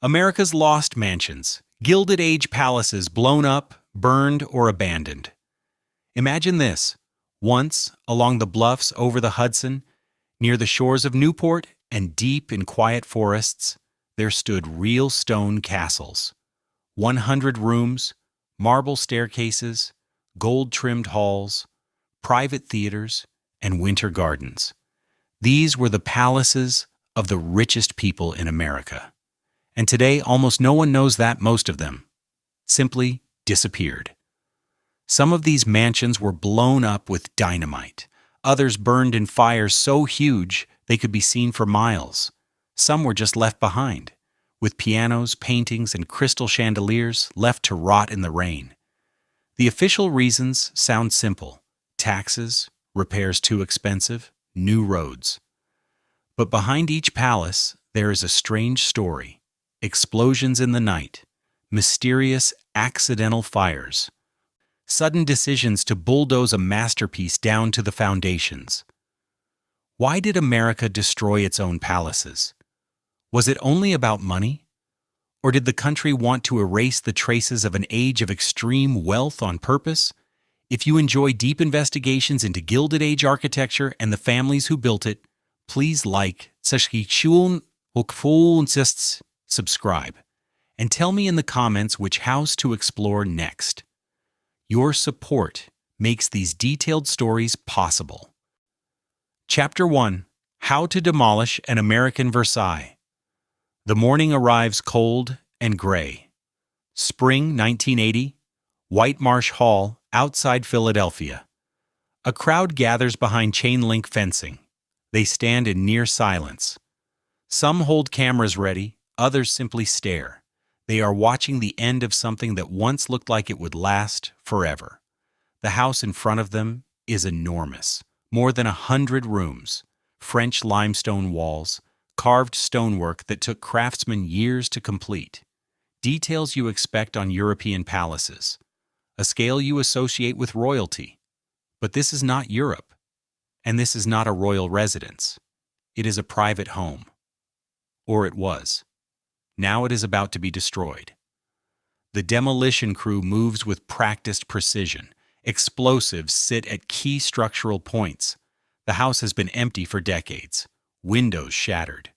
America's lost mansions, Gilded Age palaces blown up, burned, or abandoned. Imagine this. Once, along the bluffs over the Hudson, near the shores of Newport and deep in quiet forests, there stood real stone castles. 100 rooms, marble staircases, gold-trimmed halls, private theaters, and winter gardens. These were the palaces of the richest people in America. And today, almost no one knows that most of them simply disappeared. Some of these mansions were blown up with dynamite. Others burned in fires so huge they could be seen for miles. Some were just left behind, with pianos, paintings, and crystal chandeliers left to rot in the rain. The official reasons sound simple: taxes, repairs too expensive, new roads. But behind each palace, there is a strange story: explosions in the night, mysterious accidental fires, sudden decisions to bulldoze a masterpiece down to the foundations. Why did America destroy its own palaces? Was it only about money? Or did the country want to erase the traces of an age of extreme wealth on purpose? If you enjoy deep investigations into Gilded Age architecture and the families who built it, please like, subscribe, and tell me in the comments which house to explore next. Your support makes these detailed stories possible. Chapter 1: How to Demolish an American Versailles. The morning arrives cold and gray. Spring 1980, White Marsh Hall, outside Philadelphia. A crowd gathers behind chain-link fencing. They stand in near silence. Some hold cameras ready, others simply stare. They are watching the end of something that once looked like it would last forever. The house in front of them is enormous. More than 100 rooms, French limestone walls, carved stonework that took craftsmen years to complete. Details you expect on European palaces. A scale you associate with royalty. But this is not Europe. And this is not a royal residence. It is a private home. Or it was. Now it is about to be destroyed. The demolition crew moves with practiced precision. Explosives sit at key structural points. The house has been empty for decades. Windows shattered.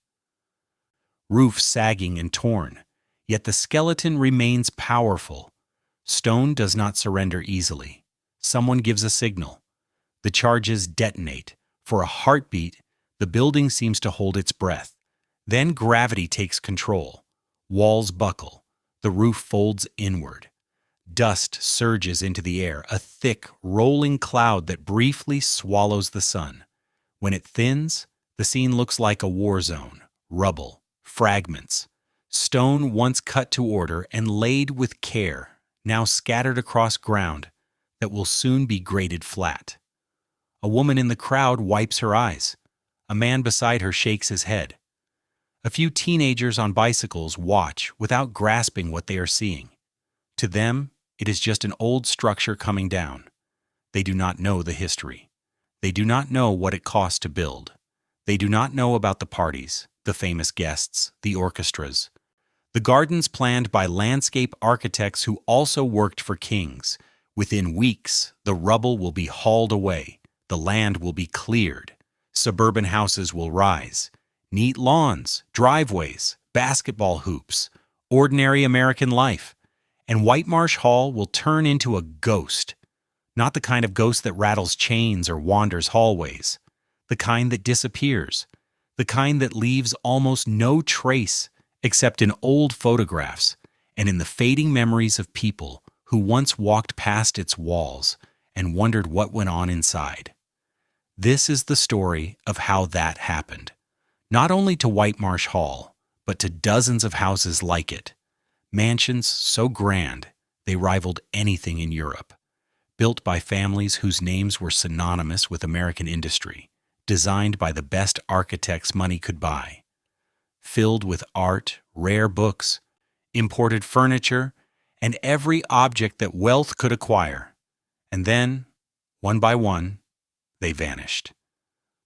Roof sagging and torn. Yet the skeleton remains powerful. Stone does not surrender easily. Someone gives a signal. The charges detonate. For a heartbeat, the building seems to hold its breath. Then gravity takes control. Walls buckle. The roof folds inward. Dust surges into the air, a thick, rolling cloud that briefly swallows the sun. When it thins, the scene looks like a war zone. Rubble, fragments. Stone once cut to order and laid with care, now scattered across ground that will soon be grated flat. A woman in the crowd wipes her eyes. A man beside her shakes his head. A few teenagers on bicycles watch without grasping what they are seeing. To them, it is just an old structure coming down. They do not know the history. They do not know what it cost to build. They do not know about the parties, the famous guests, the orchestras. The gardens planned by landscape architects who also worked for kings. Within weeks, the rubble will be hauled away. The land will be cleared. Suburban houses will rise. Neat lawns, driveways, basketball hoops, ordinary American life. And White Marsh Hall will turn into a ghost. Not the kind of ghost that rattles chains or wanders hallways. The kind that disappears. The kind that leaves almost no trace except in old photographs and in the fading memories of people who once walked past its walls and wondered what went on inside. This is the story of how that happened. Not only to White Marsh Hall, but to dozens of houses like it. Mansions so grand they rivaled anything in Europe. Built by families whose names were synonymous with American industry. Designed by the best architects money could buy. Filled with art, rare books, imported furniture, and every object that wealth could acquire. And then, one by one, they vanished.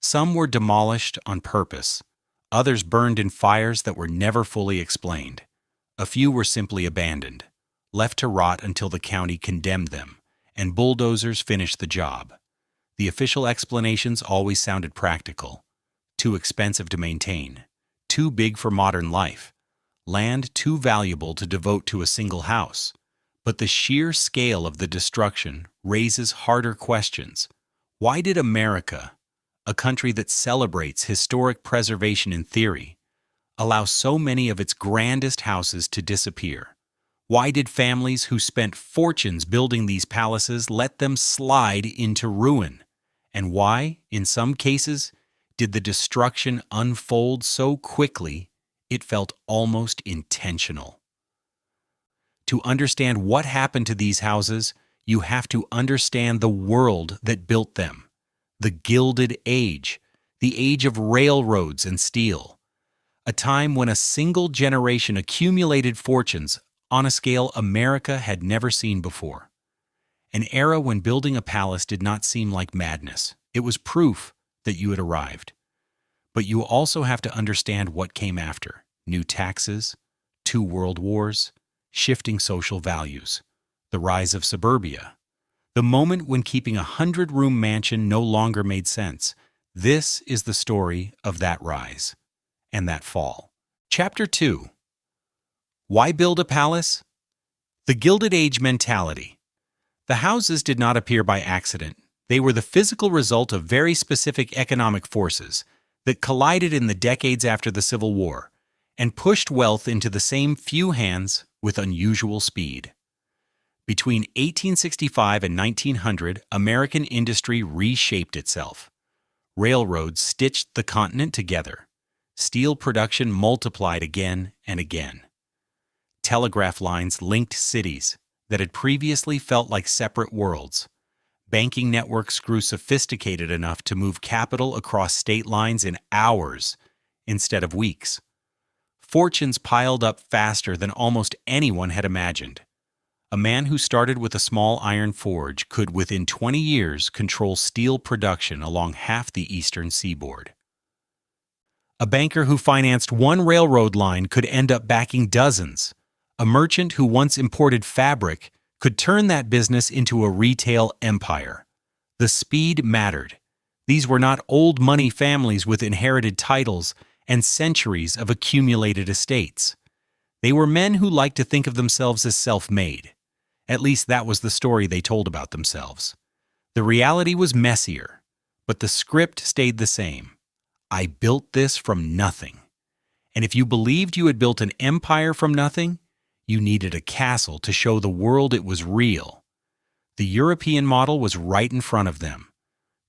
Some were demolished on purpose. Others burned in fires that were never fully explained. A few were simply abandoned, left to rot until the county condemned them, and bulldozers finished the job. The official explanations always sounded practical. Too expensive to maintain, too big for modern life, land too valuable to devote to a single house. But the sheer scale of the destruction raises harder questions. Why did America, a country that celebrates historic preservation in theory, allow so many of its grandest houses to disappear? Why did families who spent fortunes building these palaces let them slide into ruin? And why, in some cases, did the destruction unfold so quickly it felt almost intentional? To understand what happened to these houses, you have to understand the world that built them. The Gilded Age, the age of railroads and steel. A time when a single generation accumulated fortunes on a scale America had never seen before. An era when building a palace did not seem like madness. It was proof that you had arrived. But you also have to understand what came after. New taxes, 2 world wars, shifting social values, the rise of suburbia, the moment when keeping a 100-room mansion no longer made sense. This is the story of that rise and that fall. Chapter 2. Why build a palace? The Gilded Age mentality. The houses did not appear by accident. They were the physical result of very specific economic forces that collided in the decades after the Civil War and pushed wealth into the same few hands with unusual speed. Between 1865 and 1900, American industry reshaped itself. Railroads stitched the continent together. Steel production multiplied again and again. Telegraph lines linked cities that had previously felt like separate worlds. Banking networks grew sophisticated enough to move capital across state lines in hours instead of weeks. Fortunes piled up faster than almost anyone had imagined. A man who started with a small iron forge could, within 20 years, control steel production along half the eastern seaboard. A banker who financed one railroad line could end up backing dozens. A merchant who once imported fabric could turn that business into a retail empire. The speed mattered. These were not old money families with inherited titles and centuries of accumulated estates. They were men who liked to think of themselves as self-made. At least that was the story they told about themselves. The reality was messier, but the script stayed the same. I built this from nothing. And if you believed you had built an empire from nothing, you needed a castle to show the world it was real. The European model was right in front of them.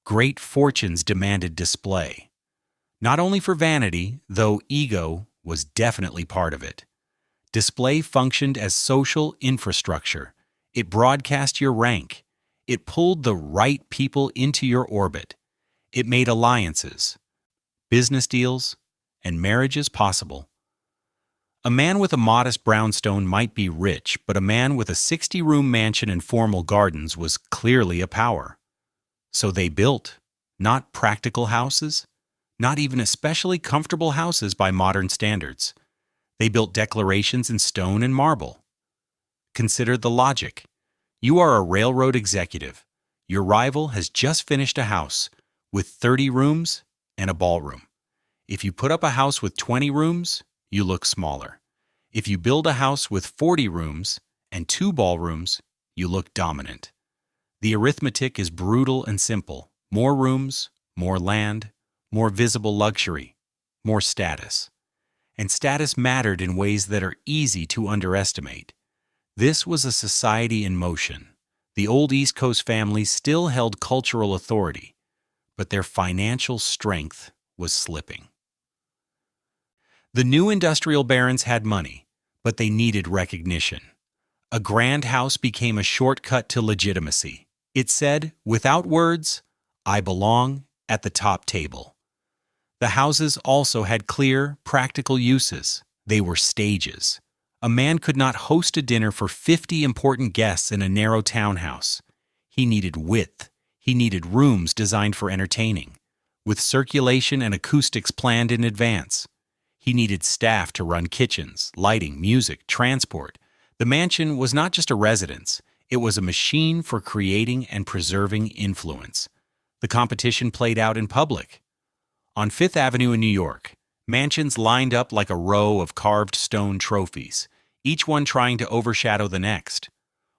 Great fortunes demanded display. Not only for vanity, though ego was definitely part of it. Display functioned as social infrastructure. It broadcast your rank. It pulled the right people into your orbit. It made alliances, business deals, and marriages possible. A man with a modest brownstone might be rich, but a man with a 60-room mansion and formal gardens was clearly a power. So they built, not practical houses, not even especially comfortable houses by modern standards. They built declarations in stone and marble. Consider the logic. You are a railroad executive. Your rival has just finished a house with 30 rooms and a ballroom. If you put up a house with 20 rooms, you look smaller. If you build a house with 40 rooms and 2 ballrooms, you look dominant. The arithmetic is brutal and simple. More rooms, more land, more visible luxury, more status. And status mattered in ways that are easy to underestimate. This was a society in motion. The old East Coast families still held cultural authority, but their financial strength was slipping. The new industrial barons had money, but they needed recognition. A grand house became a shortcut to legitimacy. It said, without words, I belong at the top table. The houses also had clear, practical uses. They were stages. A man could not host a dinner for 50 important guests in a narrow townhouse. He needed width. He needed rooms designed for entertaining, with circulation and acoustics planned in advance. He needed staff to run kitchens, lighting, music, transport. The mansion was not just a residence, it was a machine for creating and preserving influence. The competition played out in public. On Fifth Avenue in New York, mansions lined up like a row of carved stone trophies, each one trying to overshadow the next.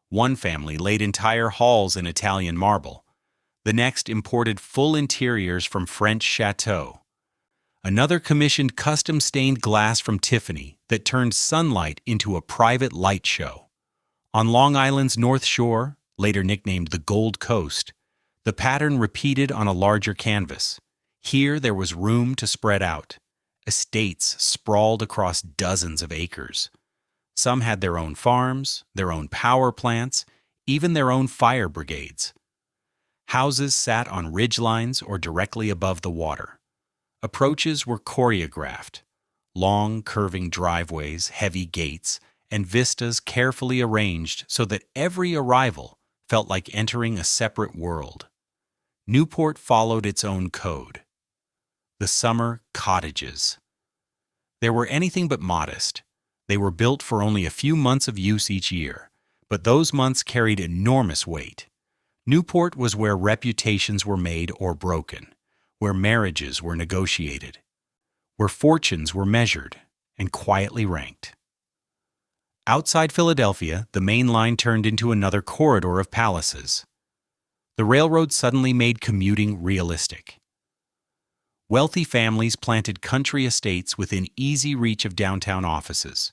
One family laid entire halls in Italian marble. The next imported full interiors from French chateaux. Another commissioned custom stained glass from Tiffany that turned sunlight into a private light show. On Long Island's North Shore, later nicknamed the Gold Coast, the pattern repeated on a larger canvas. Here there was room to spread out. Estates sprawled across dozens of acres. Some had their own farms, their own power plants, even their own fire brigades. Houses sat on ridgelines or directly above the water. Approaches were choreographed. Long, curving driveways, heavy gates, and vistas carefully arranged so that every arrival felt like entering a separate world. Newport followed its own code. The summer cottages. They were anything but modest. They were built for only a few months of use each year, but those months carried enormous weight. Newport was where reputations were made or broken, where marriages were negotiated, where fortunes were measured and quietly ranked. Outside Philadelphia, the main line turned into another corridor of palaces. The railroad suddenly made commuting realistic. Wealthy families planted country estates within easy reach of downtown offices.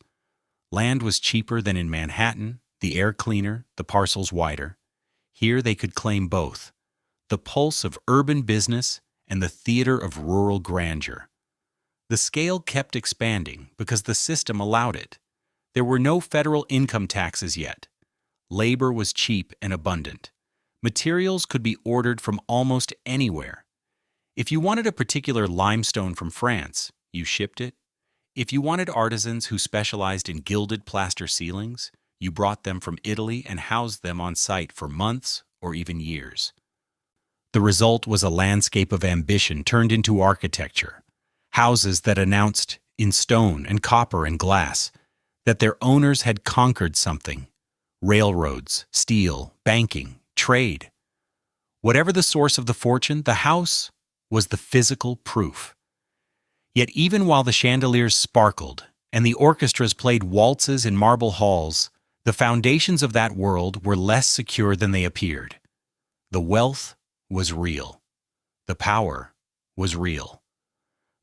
Land was cheaper than in Manhattan, the air cleaner, the parcels wider. Here they could claim both, the pulse of urban business and the theater of rural grandeur. The scale kept expanding because the system allowed it. There were no federal income taxes yet. Labor was cheap and abundant. Materials could be ordered from almost anywhere. If you wanted a particular limestone from France, you shipped it. If you wanted artisans who specialized in gilded plaster ceilings, you brought them from Italy and housed them on site for months or even years. The result was a landscape of ambition turned into architecture. Houses that announced, in stone and copper and glass, that their owners had conquered something. Railroads, steel, banking, trade. Whatever the source of the fortune, the house was the physical proof. Yet even while the chandeliers sparkled and the orchestras played waltzes in marble halls, the foundations of that world were less secure than they appeared. The wealth was real. The power was real.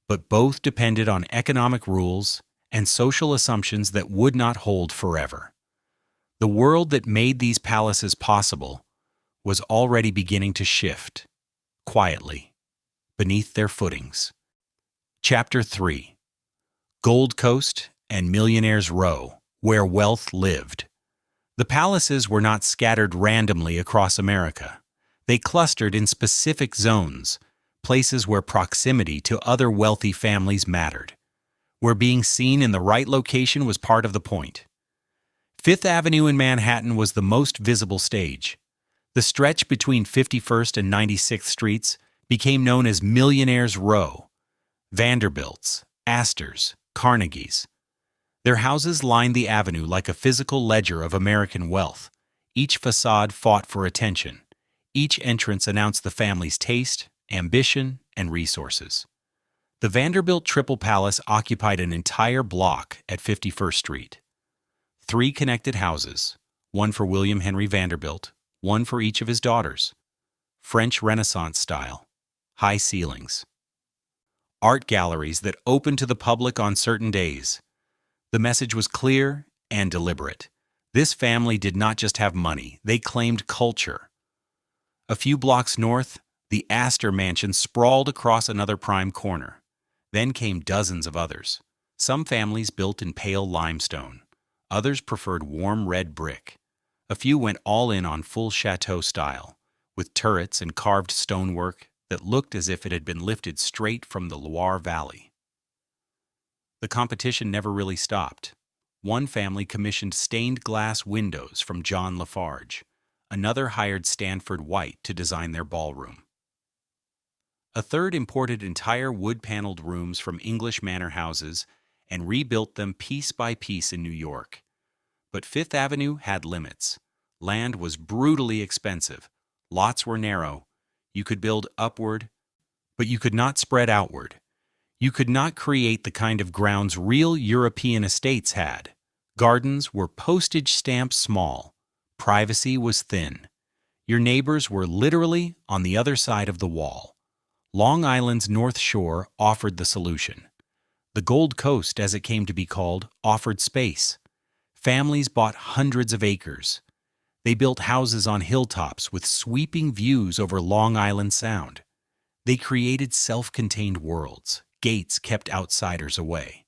But both depended on economic rules and social assumptions that would not hold forever. The world that made these palaces possible was already beginning to shift, quietly, beneath their footings. Chapter 3. Gold Coast and Millionaire's Row, where wealth lived. The palaces were not scattered randomly across America. They clustered in specific zones, places where proximity to other wealthy families mattered, where being seen in the right location was part of the point. Fifth Avenue in Manhattan was the most visible stage. The stretch between 51st and 96th Streets became known as Millionaire's Row. Vanderbilts, Astors, Carnegies. Their houses lined the avenue like a physical ledger of American wealth. Each facade fought for attention. Each entrance announced the family's taste, ambition, and resources. The Vanderbilt Triple Palace occupied an entire block at 51st Street. 3 connected houses, one for William Henry Vanderbilt, one for each of his daughters. French Renaissance style, high ceilings. Art galleries that opened to the public on certain days. The message was clear and deliberate. This family did not just have money, they claimed culture. A few blocks north, the Astor Mansion sprawled across another prime corner. Then came dozens of others. Some families built in pale limestone. Others preferred warm red brick. A few went all in on full chateau style, with turrets and carved stonework that looked as if it had been lifted straight from the Loire Valley. The competition never really stopped. One family commissioned stained glass windows from John Lafarge. Another hired Stanford White to design their ballroom. A third imported entire wood-paneled rooms from English manor houses and rebuilt them piece by piece in New York. But Fifth Avenue had limits. Land was brutally expensive. Lots were narrow. You could build upward, but you could not spread outward. You could not create the kind of grounds real European estates had. Gardens were postage stamp small. Privacy was thin. Your neighbors were literally on the other side of the wall. Long Island's North Shore offered the solution. The Gold Coast, as it came to be called, offered space. Families bought hundreds of acres. They built houses on hilltops with sweeping views over Long Island Sound. They created self-contained worlds. Gates kept outsiders away.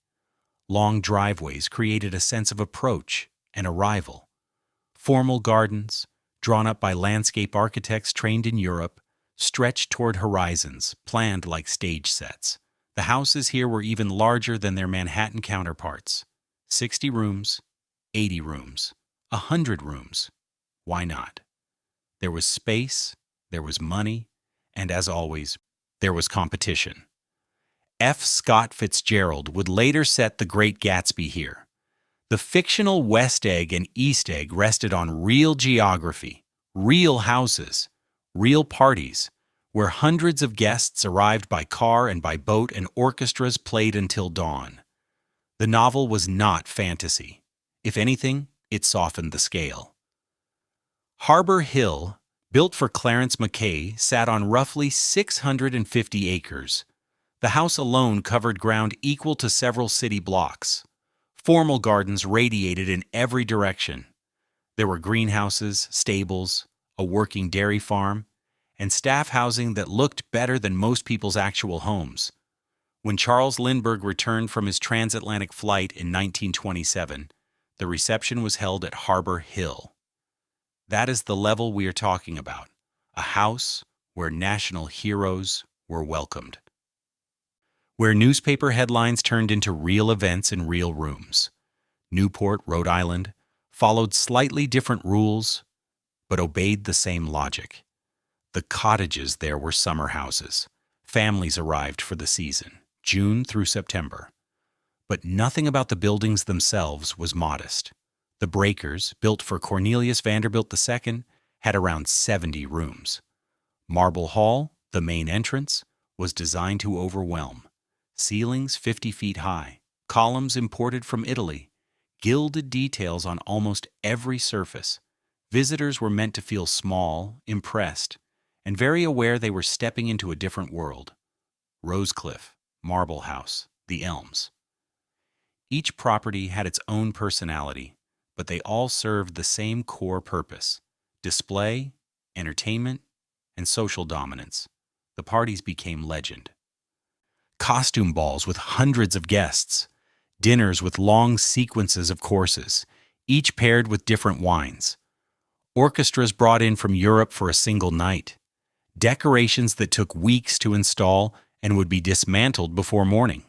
Long driveways created a sense of approach and arrival. Formal gardens, drawn up by landscape architects trained in Europe, stretched toward horizons, planned like stage sets. The houses here were even larger than their Manhattan counterparts. 60 rooms, 80 rooms, 100 rooms. Why not? There was space, there was money, and as always, there was competition. F. Scott Fitzgerald would later set The Great Gatsby here. The fictional West Egg and East Egg rested on real geography, real houses, real parties, where hundreds of guests arrived by car and by boat and orchestras played until dawn. The novel was not fantasy. If anything, it softened the scale. Harbor Hill, built for Clarence Mackay, sat on roughly 650 acres. The house alone covered ground equal to several city blocks. Formal gardens radiated in every direction. There were greenhouses, stables, a working dairy farm, and staff housing that looked better than most people's actual homes. When Charles Lindbergh returned from his transatlantic flight in 1927, the reception was held at Harbor Hill. That is the level we are talking about, a house where national heroes were welcomed. Where newspaper headlines turned into real events in real rooms. Newport, Rhode Island, followed slightly different rules, but obeyed the same logic. The cottages there were summer houses. Families arrived for the season, June through September. But nothing about the buildings themselves was modest. The Breakers, built for Cornelius Vanderbilt II, had around 70 rooms. Marble Hall, the main entrance, was designed to overwhelm. Ceilings 50 feet high, columns imported from Italy, gilded details on almost every surface. Visitors were meant to feel small, impressed, and very aware they were stepping into a different world. Rosecliff, Marble House, the Elms. Each property had its own personality, but they all served the same core purpose: display, entertainment, and social dominance. The parties became legend. Costume balls with hundreds of guests, dinners with long sequences of courses, each paired with different wines, orchestras brought in from Europe for a single night, decorations that took weeks to install and would be dismantled before morning.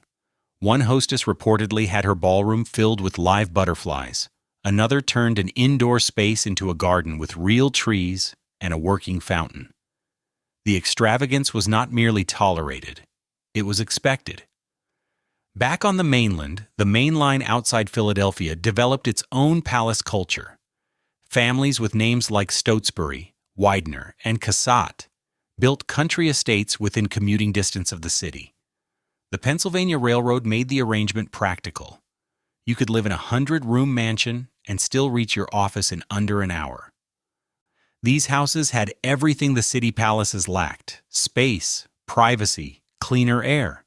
One hostess reportedly had her ballroom filled with live butterflies. Another turned an indoor space into a garden with real trees and a working fountain. The extravagance was not merely tolerated, it was expected. Back on the mainland, the main line outside Philadelphia developed its own palace culture. Families with names like Stotesbury, Widener, and Cassatt built country estates within commuting distance of the city. The Pennsylvania Railroad made the arrangement practical. You could live in a 100-room mansion and still reach your office in under an hour. These houses had everything the city palaces lacked: space, privacy, cleaner air.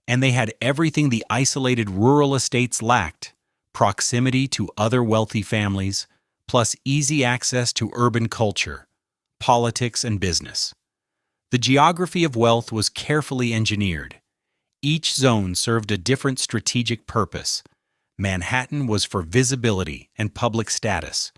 And they had everything the isolated rural estates lacked: proximity to other wealthy families, plus easy access to urban culture, politics, and business. The geography of wealth was carefully engineered. Each zone served a different strategic purpose. Manhattan was for visibility and public status.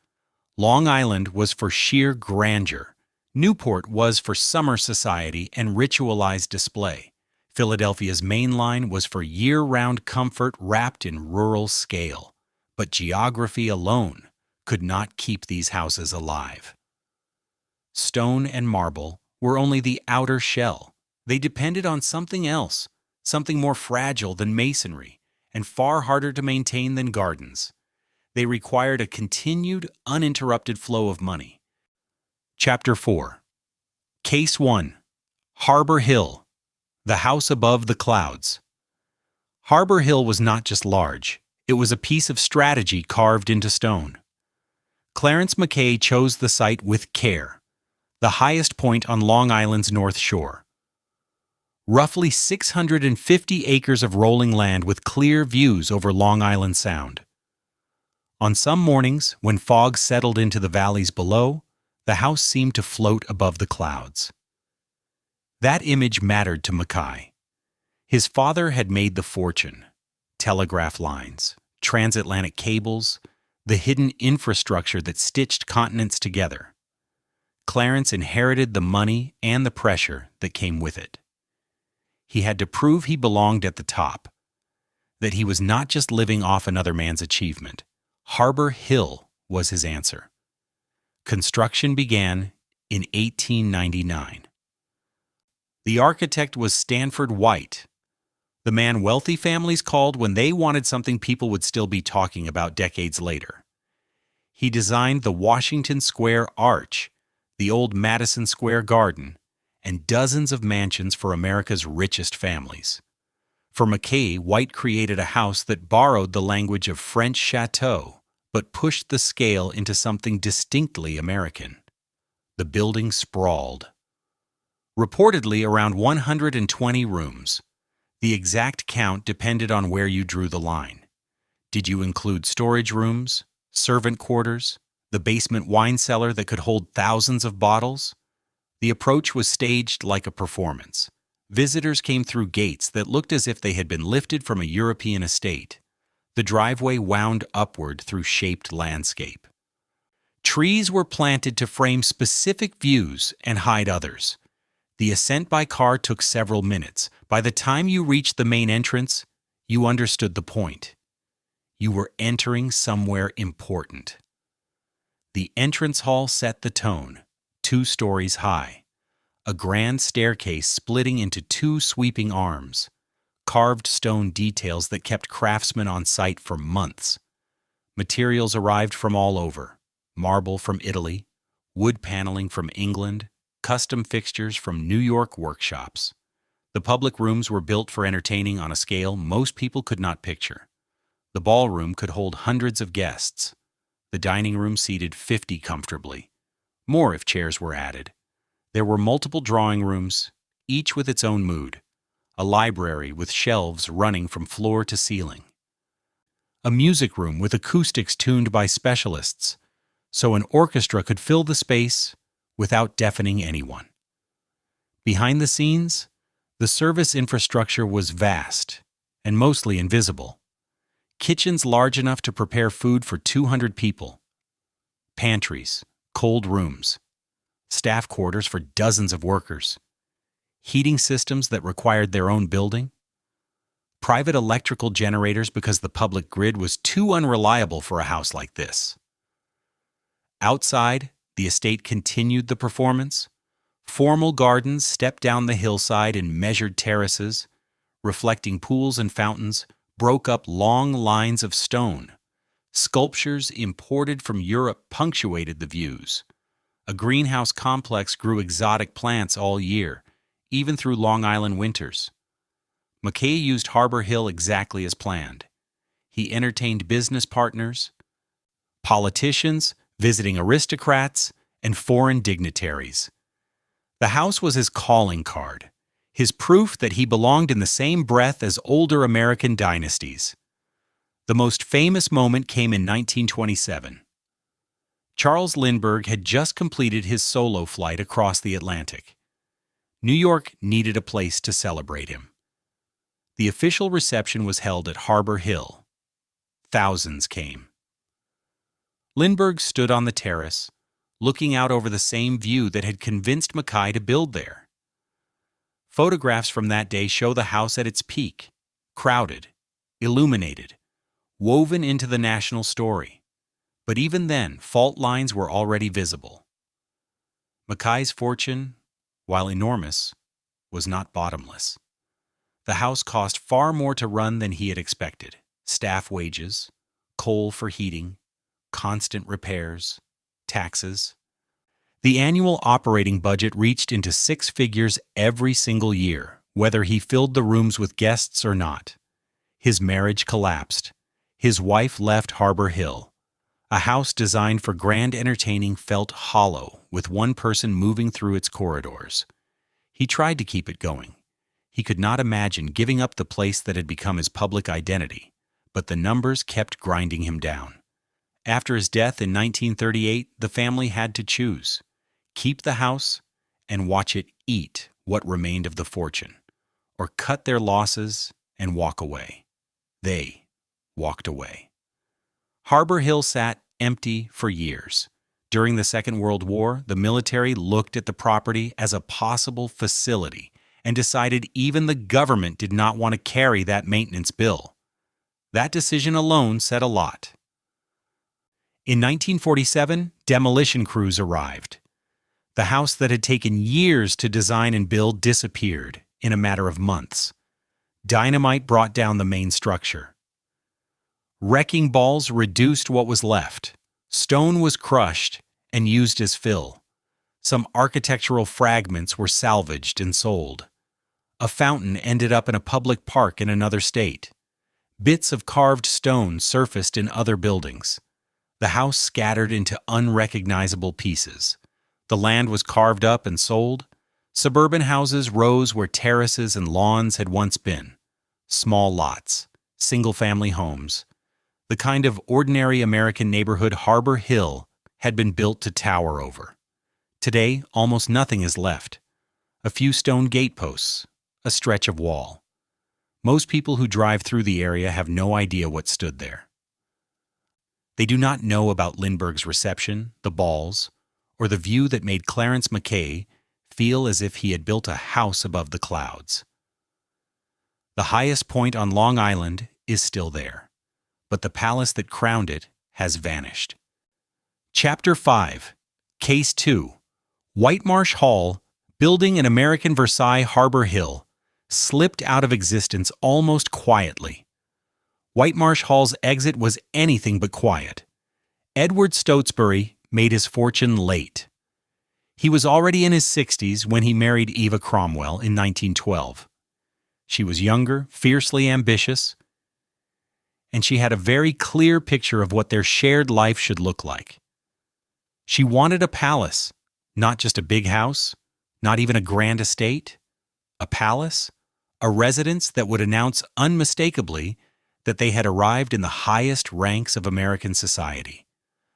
Long Island was for sheer grandeur. Newport was for summer society and ritualized display. Philadelphia's main line was for year-round comfort wrapped in rural scale. But geography alone could not keep these houses alive. Stone and marble were only the outer shell. They depended on something else, something more fragile than masonry, and far harder to maintain than gardens. They required a continued, uninterrupted flow of money. Chapter 4. Case 1. Harbor Hill, the house above the clouds. Harbor Hill was not just large, it was a piece of strategy carved into stone. Clarence Mackay chose the site with care, the highest point on Long Island's North Shore. Roughly 650 acres of rolling land with clear views over Long Island Sound. On some mornings, when fog settled into the valleys below, the house seemed to float above the clouds. That image mattered to Mackay. His father had made the fortune: telegraph lines, transatlantic cables, the hidden infrastructure that stitched continents together. Clarence inherited the money and the pressure that came with it. He had to prove he belonged at the top, that he was not just living off another man's achievement. Harbor Hill was his answer. Construction began in 1899. The architect was Stanford White, the man wealthy families called when they wanted something people would still be talking about decades later. He designed the Washington Square Arch, the old Madison Square Garden, and dozens of mansions for America's richest families. For Mackay, White created a house that borrowed the language of French chateau, but pushed the scale into something distinctly American. The building sprawled. Reportedly around 120 rooms. The exact count depended on where you drew the line. Did you include storage rooms, servant quarters, the basement wine cellar that could hold thousands of bottles? The approach was staged like a performance. Visitors came through gates that looked as if they had been lifted from a European estate. The driveway wound upward through shaped landscape. Trees were planted to frame specific views and hide others. The ascent by car took several minutes. By the time you reached the main entrance, you understood the point. You were entering somewhere important. The entrance hall set the tone, 2 stories high. A grand staircase splitting into 2 sweeping arms. Carved stone details that kept craftsmen on site for months. Materials arrived from all over. Marble from Italy, wood paneling from England, custom fixtures from New York workshops. The public rooms were built for entertaining on a scale most people could not picture. The ballroom could hold hundreds of guests. The dining room seated 50 comfortably. More if chairs were added. There were multiple drawing rooms, each with its own mood. A library with shelves running from floor to ceiling. A music room with acoustics tuned by specialists, so an orchestra could fill the space without deafening anyone. Behind the scenes, the service infrastructure was vast and mostly invisible. Kitchens large enough to prepare food for 200 people. Pantries, cold rooms, staff quarters for dozens of workers. Heating systems that required their own building. Private electrical generators because the public grid was too unreliable for a house like this. Outside, the estate continued the performance. Formal gardens stepped down the hillside in measured terraces, reflecting pools and fountains, broke up long lines of stone. Sculptures imported from Europe punctuated the views. A greenhouse complex grew exotic plants all year, even through Long Island winters. Mackay used Harbor Hill exactly as planned. He entertained business partners, politicians, visiting aristocrats, and foreign dignitaries. The house was his calling card, his proof that he belonged in the same breath as older American dynasties. The most famous moment came in 1927. Charles Lindbergh had just completed his solo flight across the Atlantic. New York needed a place to celebrate him. The official reception was held at Harbor Hill. Thousands came. Lindbergh stood on the terrace, looking out over the same view that had convinced Mackay to build there. Photographs from that day show the house at its peak, crowded, illuminated, woven into the national story. But even then, fault lines were already visible. Mackay's fortune, while enormous, was not bottomless. The house cost far more to run than he had expected. staff wages, coal for heating, constant repairs, taxes. The annual operating budget reached into six figures every single year, whether he filled the rooms with guests or not. His marriage collapsed. His wife left Harbor Hill. A house designed for grand entertaining felt hollow, with one person moving through its corridors. He tried to keep it going. He could not imagine giving up the place that had become his public identity, but the numbers kept grinding him down. After his death in 1938, the family had to choose: keep the house and watch it eat what remained of the fortune, or cut their losses and walk away. They walked away. Harbor Hill sat empty for years. During the Second World War, the military looked at the property as a possible facility and decided even the government did not want to carry that maintenance bill. That decision alone said a lot. In 1947, demolition crews arrived. The house that had taken years to design and build disappeared in a matter of months. Dynamite brought down the main structure. Wrecking balls reduced what was left. Stone was crushed and used as fill. Some architectural fragments were salvaged and sold. A fountain ended up in a public park in another state. Bits of carved stone surfaced in other buildings. The house scattered into unrecognizable pieces. The land was carved up and sold. Suburban houses rose where terraces and lawns had once been. Small lots, single-family homes. The kind of ordinary American neighborhood Harbor Hill had been built to tower over. Today, almost nothing is left. A few stone gateposts, a stretch of wall. Most people who drive through the area have no idea what stood there. They do not know about Lindbergh's reception, the balls, or the view that made Clarence Mackay feel as if he had built a house above the clouds. The highest point on Long Island is still there, but the palace that crowned it has vanished. Chapter 5, Case 2, Whitemarsh Hall, building in American Versailles Harbor Hill, slipped out of existence almost quietly. Whitemarsh Hall's exit was anything but quiet. Edward Stotesbury made his fortune late. He was already in his 60s when he married Eva Cromwell in 1912. She was younger, fiercely ambitious, and she had a very clear picture of what their shared life should look like. She wanted a palace, not just a big house, not even a grand estate. A palace, a residence that would announce unmistakably that they had arrived in the highest ranks of American society.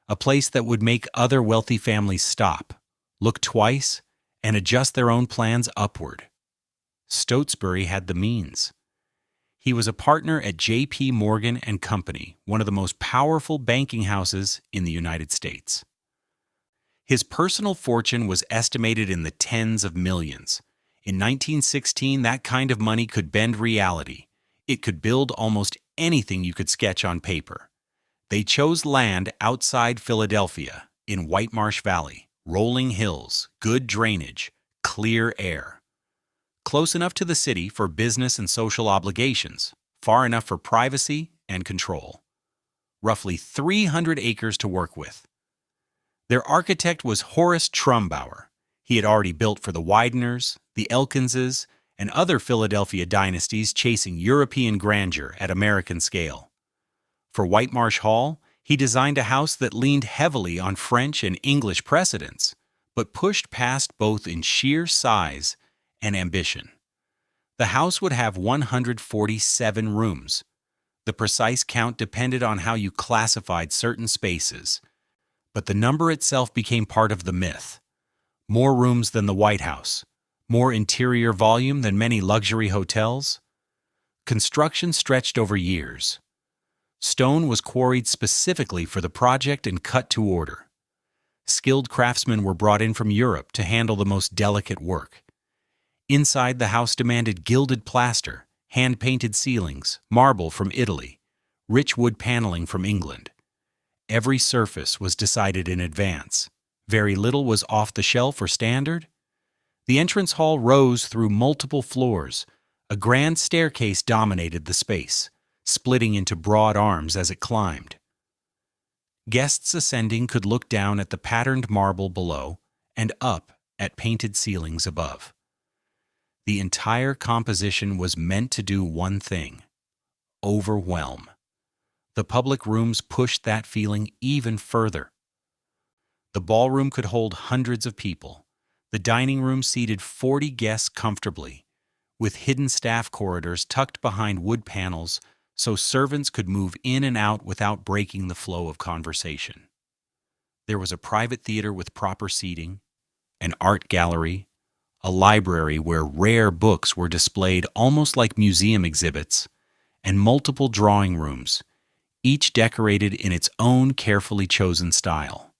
A place that would make other wealthy families stop, look twice, and adjust their own plans upward. Stotesbury had the means. He was a partner at J.P. Morgan and Company, one of the most powerful banking houses in the United States. His personal fortune was estimated in the tens of millions. In 1916, that kind of money could bend reality. It could build almost anything you could sketch on paper. They chose land outside Philadelphia, in Whitemarsh Valley, rolling hills, good drainage, clear air. Close enough to the city for business and social obligations, far enough for privacy and control. Roughly 300 acres to work with. Their architect was Horace Trumbauer. He had already built for the Wideners, the Elkinses, and other Philadelphia dynasties chasing European grandeur at American scale. For Whitemarsh Hall, he designed a house that leaned heavily on French and English precedents, but pushed past both in sheer size and ambition. The house would have 147 rooms. The precise count depended on how you classified certain spaces, but the number itself became part of the myth. More rooms than the White House, more interior volume than many luxury hotels. Construction stretched over years. Stone was quarried specifically for the project and cut to order. Skilled craftsmen were brought in from Europe to handle the most delicate work. Inside, the house demanded gilded plaster, hand-painted ceilings, marble from Italy, rich wood paneling from England. Every surface was decided in advance. Very little was off the shelf or standard. The entrance hall rose through multiple floors. A grand staircase dominated the space. splitting into broad arms as it climbed. Guests ascending could look down at the patterned marble below and up at painted ceilings above. The entire composition was meant to do one thing: overwhelm. The public rooms pushed that feeling even further. The ballroom could hold hundreds of people. The dining room seated 40 guests comfortably, with hidden staff corridors tucked behind wood panels so servants could move in and out without breaking the flow of conversation. There was a private theater with proper seating, an art gallery, a library where rare books were displayed almost like museum exhibits, and multiple drawing rooms, each decorated in its own carefully chosen style.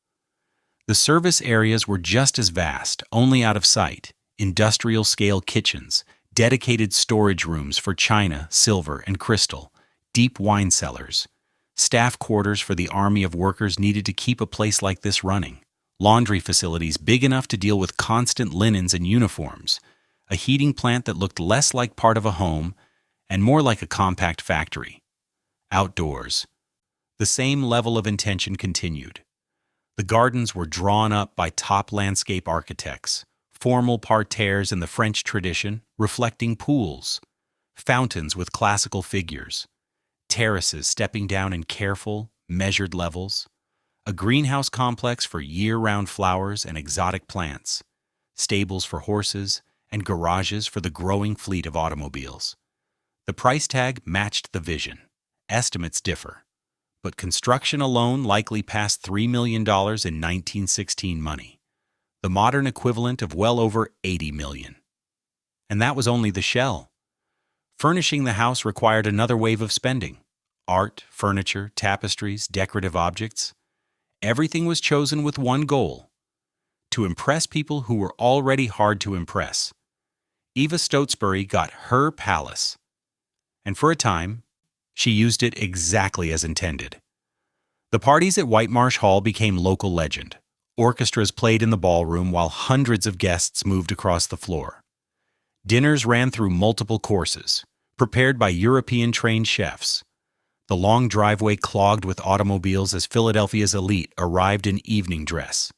The service areas were just as vast, only out of sight: industrial-scale kitchens, dedicated storage rooms for china, silver, and crystal, deep wine cellars, staff quarters for the army of workers needed to keep a place like this running, laundry facilities big enough to deal with constant linens and uniforms, a heating plant that looked less like part of a home and more like a compact factory. Outdoors, the same level of intention continued. The gardens were drawn up by top landscape architects, formal parterres in the French tradition, reflecting pools, fountains with classical figures, terraces stepping down in careful, measured levels, a greenhouse complex for year-round flowers and exotic plants, stables for horses, and garages for the growing fleet of automobiles. The price tag matched the vision. Estimates differ, but construction alone likely passed $3 million in 1916 money, the modern equivalent of well over $80 million. And that was only the shell. Furnishing the house required another wave of spending. Art, furniture, tapestries, decorative objects. Everything was chosen with one goal: to impress people who were already hard to impress. Eva Stotesbury got her palace, and for a time, she used it exactly as intended. The parties at Whitemarsh Hall became local legend. Orchestras played in the ballroom while hundreds of guests moved across the floor. Dinners ran through multiple courses, prepared by European-trained chefs. The long driveway clogged with automobiles as Philadelphia's elite arrived in evening dress.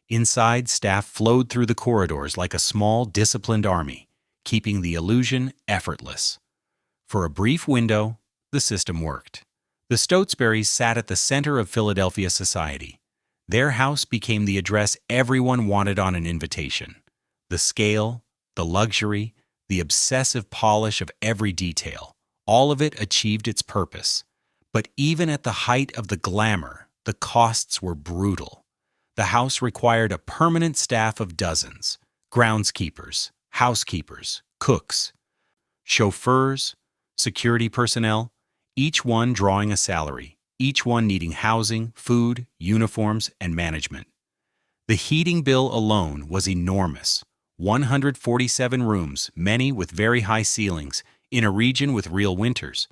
Inside, staff flowed through the corridors like a small, disciplined army, keeping the illusion effortless. For a brief window, the system worked. The Stotesburys sat at the center of Philadelphia society. Their house became the address everyone wanted on an invitation. The scale, the luxury, the obsessive polish of every detail, all of it achieved its purpose. But even at the height of the glamour, the costs were brutal. The house required a permanent staff of dozens: groundskeepers, housekeepers, cooks, chauffeurs, security personnel, each one drawing a salary, each one needing housing, food, uniforms, and management. The heating bill alone was enormous: 147 rooms, many with very high ceilings, in a region with real winters.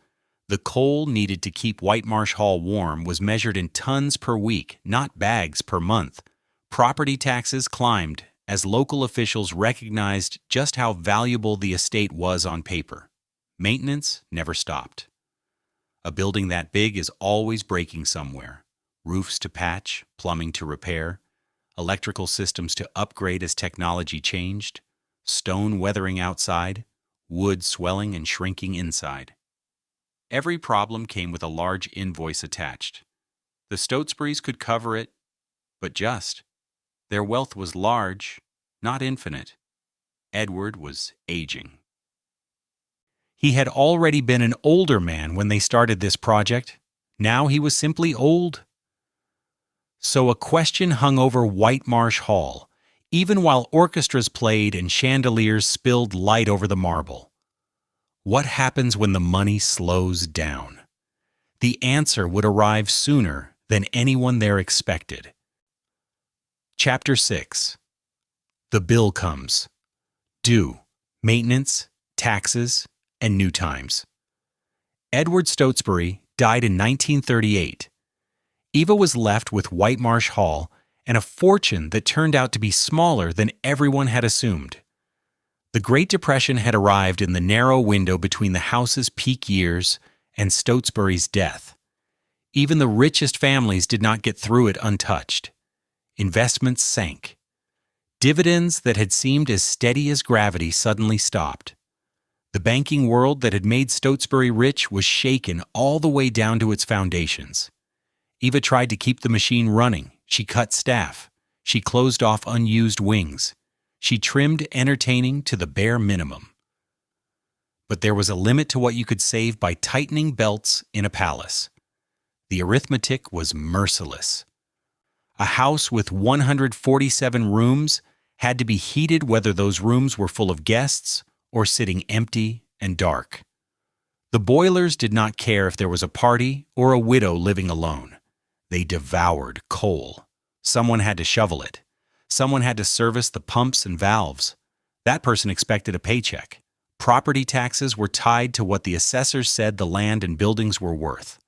The coal needed to keep Whitemarsh Hall warm was measured in tons per week, not bags per month. Property taxes climbed as local officials recognized just how valuable the estate was on paper. Maintenance never stopped. A building that big is always breaking somewhere: roofs to patch, plumbing to repair, electrical systems to upgrade as technology changed, stone weathering outside, wood swelling and shrinking inside. Every problem came with a large invoice attached. The Stotesburys could cover it, but just. Their wealth was large, not infinite. Edward was aging. He had already been an older man when they started this project. Now he was simply old. So a question hung over Whitemarsh Hall, even while orchestras played and chandeliers spilled light over the marble. What happens when the money slows down? The answer would arrive sooner than anyone there expected. Chapter 6. The bill comes. Due, maintenance, taxes, and new times. Edward Stotesbury died in 1938. Eva was left with Whitemarsh Hall and a fortune that turned out to be smaller than everyone had assumed. The Great Depression had arrived in the narrow window between the house's peak years and Stotesbury's death. Even the richest families did not get through it untouched. Investments sank. Dividends that had seemed as steady as gravity suddenly stopped. The banking world that had made Stotesbury rich was shaken all the way down to its foundations. Eva tried to keep the machine running. She cut staff. She closed off unused wings. She trimmed entertaining to the bare minimum. But there was a limit to what you could save by tightening belts in a palace. The arithmetic was merciless. A house with 147 rooms had to be heated whether those rooms were full of guests or sitting empty and dark. The boilers did not care if there was a party or a widow living alone. They devoured coal. Someone had to shovel it. Someone had to service the pumps and valves. That person expected a paycheck. Property taxes were tied to what the assessors said the land and buildings were worth.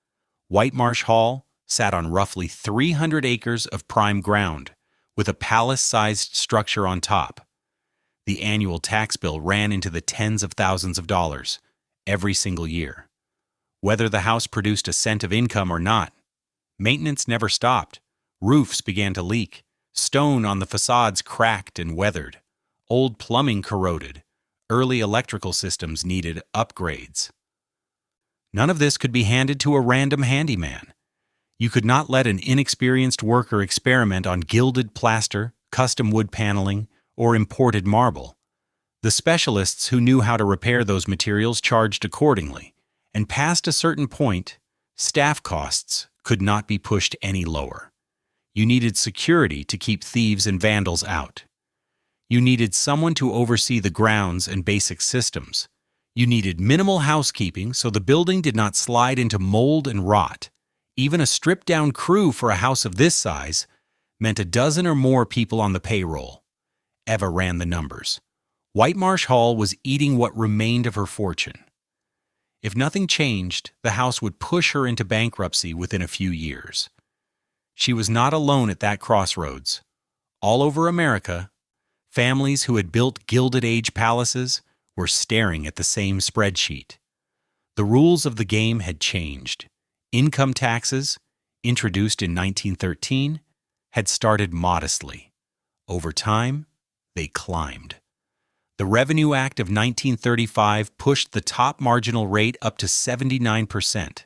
Whitemarsh Hall sat on roughly 300 acres of prime ground, with a palace-sized structure on top. The annual tax bill ran into the tens of thousands of dollars every single year. Whether the house produced a cent of income or not, maintenance never stopped. Roofs began to leak. Stone on the facades cracked and weathered. Old plumbing corroded. Early electrical systems needed upgrades. None of this could be handed to a random handyman. You could not let an inexperienced worker experiment on gilded plaster, custom wood paneling, or imported marble. The specialists who knew how to repair those materials charged accordingly, and past a certain point, staff costs could not be pushed any lower. You needed security to keep thieves and vandals out. You needed someone to oversee the grounds and basic systems. You needed minimal housekeeping so the building did not slide into mold and rot. Even a stripped-down crew for a house of this size meant a dozen or more people on the payroll. Eva ran the numbers. Whitemarsh Hall was eating what remained of her fortune. If nothing changed, the house would push her into bankruptcy within a few years. She was not alone at that crossroads. All over America, families who had built Gilded Age palaces were staring at the same spreadsheet. The rules of the game had changed. Income taxes, introduced in 1913, had started modestly. Over time, they climbed. The Revenue Act of 1935 pushed the top marginal rate up to 79%.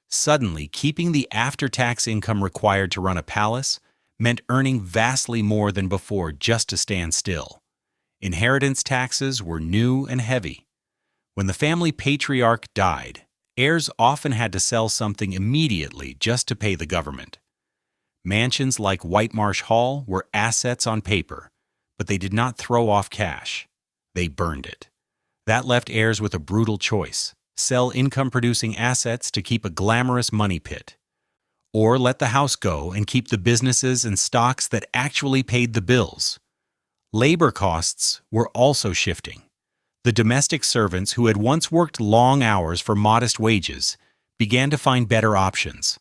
Suddenly, keeping the after-tax income required to run a palace meant earning vastly more than before just to stand still. Inheritance taxes were new and heavy. When the family patriarch died, heirs often had to sell something immediately just to pay the government. Mansions like Whitemarsh Hall were assets on paper, but they did not throw off cash. They burned it. That left heirs with a brutal choice: sell income-producing assets to keep a glamorous money pit, or let the house go and keep the businesses and stocks that actually paid the bills. Labor costs were also shifting. The domestic servants who had once worked long hours for modest wages began to find better options.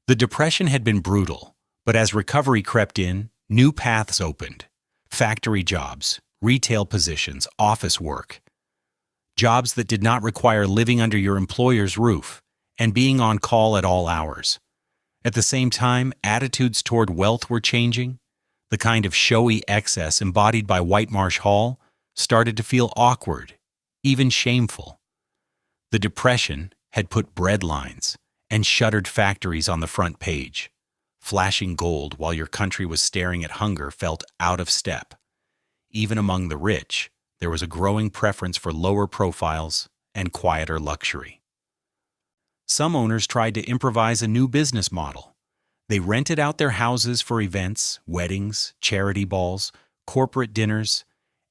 The Depression had been brutal, but as recovery crept in, new paths opened. Factory jobs, retail positions, office work. Jobs that did not require living under your employer's roof and being on call at all hours. At the same time, attitudes toward wealth were changing. The kind of showy excess embodied by Whitemarsh Hall started to feel awkward, even shameful. The Depression had put breadlines and shuttered factories on the front page. Flashing gold while your country was staring at hunger felt out of step. Even among the rich, there was a growing preference for lower profiles and quieter luxury. Some owners tried to improvise a new business model. They rented out their houses for events, weddings, charity balls, corporate dinners,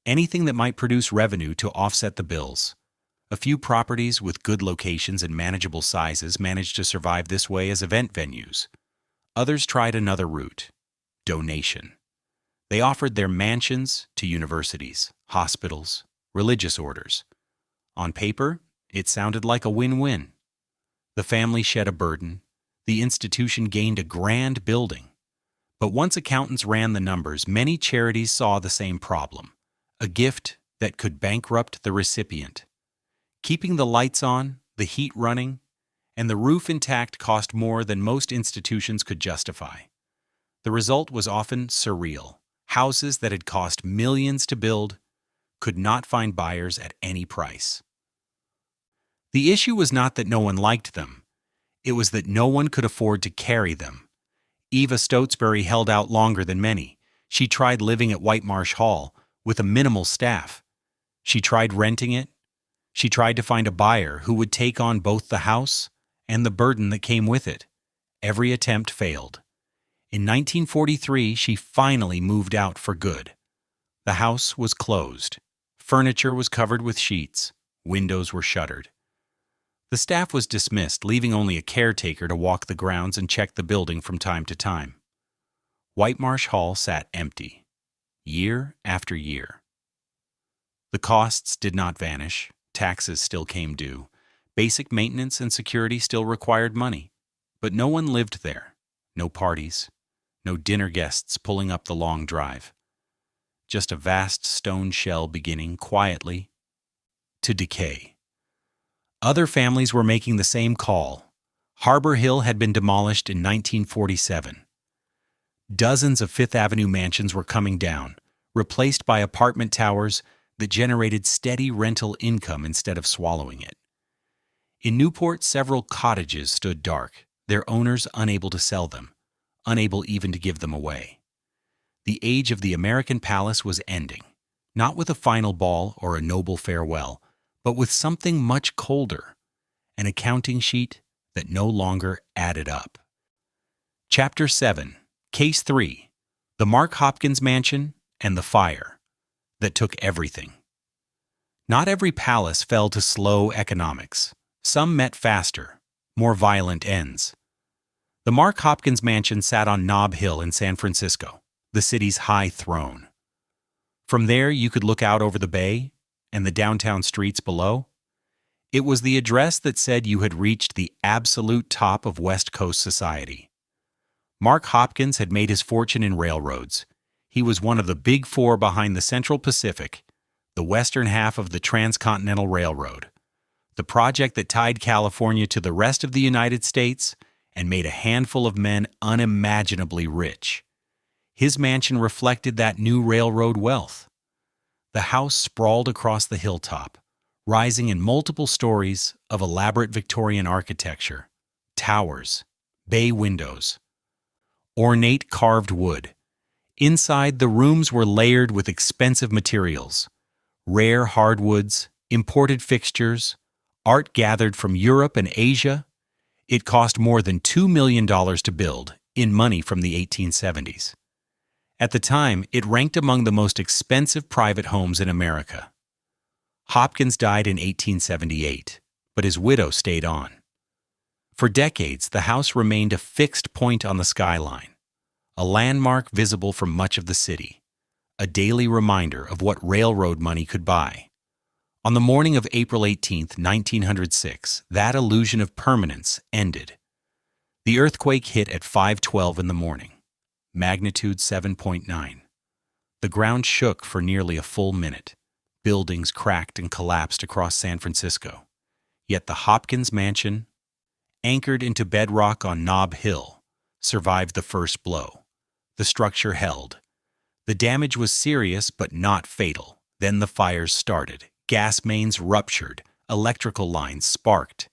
anything that might produce revenue to offset the bills. A few properties with good locations and manageable sizes managed to survive this way as event venues. Others tried another route: donation. They offered their mansions to universities, hospitals, religious orders. On paper, it sounded like a win-win. The family shed a burden. The institution gained a grand building. But once accountants ran the numbers, many charities saw the same problem: a gift that could bankrupt the recipient. Keeping the lights on, the heat running, and the roof intact cost more than most institutions could justify. The result was often surreal. Houses that had cost millions to build could not find buyers at any price. The issue was not that no one liked them. It was that no one could afford to carry them. Eva Stotesbury held out longer than many. She tried living at Whitemarsh Hall with a minimal staff. She tried renting it. She tried to find a buyer who would take on both the house and the burden that came with it. Every attempt failed. In 1943, she finally moved out for good. The house was closed. Furniture was covered with sheets. Windows were shuttered. The staff was dismissed, leaving only a caretaker to walk the grounds and check the building from time to time. Whitemarsh Hall sat empty, year after year. The costs did not vanish. Taxes still came due. Basic maintenance and security still required money. But no one lived there. No parties. No dinner guests pulling up the long drive. Just a vast stone shell beginning quietly to decay. Other families were making the same call. Harbor Hill had been demolished in 1947. Dozens of Fifth Avenue mansions were coming down, replaced by apartment towers that generated steady rental income instead of swallowing it. In Newport, several cottages stood dark, their owners unable to sell them, unable even to give them away. The age of the American palace was ending, not with a final ball or a noble farewell, but with something much colder, an accounting sheet that no longer added up. Chapter 7, Case 3, The Mark Hopkins Mansion and the Fire that took everything. Not every palace fell to slow economics. Some met faster, more violent ends. The Mark Hopkins Mansion sat on Nob Hill in San Francisco, the city's high throne. From there, you could look out over the bay and the downtown streets below. It was the address that said you had reached the absolute top of West Coast society. Mark Hopkins had made his fortune in railroads. He was one of the big four behind the Central Pacific, the western half of the Transcontinental Railroad, the project that tied California to the rest of the United States and made a handful of men unimaginably rich. His mansion reflected that new railroad wealth. The house sprawled across the hilltop, rising in multiple stories of elaborate Victorian architecture, towers, bay windows, ornate carved wood. Inside, the rooms were layered with expensive materials, rare hardwoods, imported fixtures, art gathered from Europe and Asia. It cost more than $2 million to build, in money from the 1870s. At the time, it ranked among the most expensive private homes in America. Hopkins died in 1878, but his widow stayed on. For decades, the house remained a fixed point on the skyline, a landmark visible from much of the city, a daily reminder of what railroad money could buy. On the morning of April 18, 1906, that illusion of permanence ended. The earthquake hit at 5:12 in the morning, magnitude 7.9. The ground shook for nearly a full minute. Buildings cracked and collapsed across San Francisco. Yet the Hopkins Mansion, anchored into bedrock on Nob Hill, survived the first blow. The structure held. The damage was serious but not fatal. Then the fires started. Gas mains ruptured. Electrical lines sparked.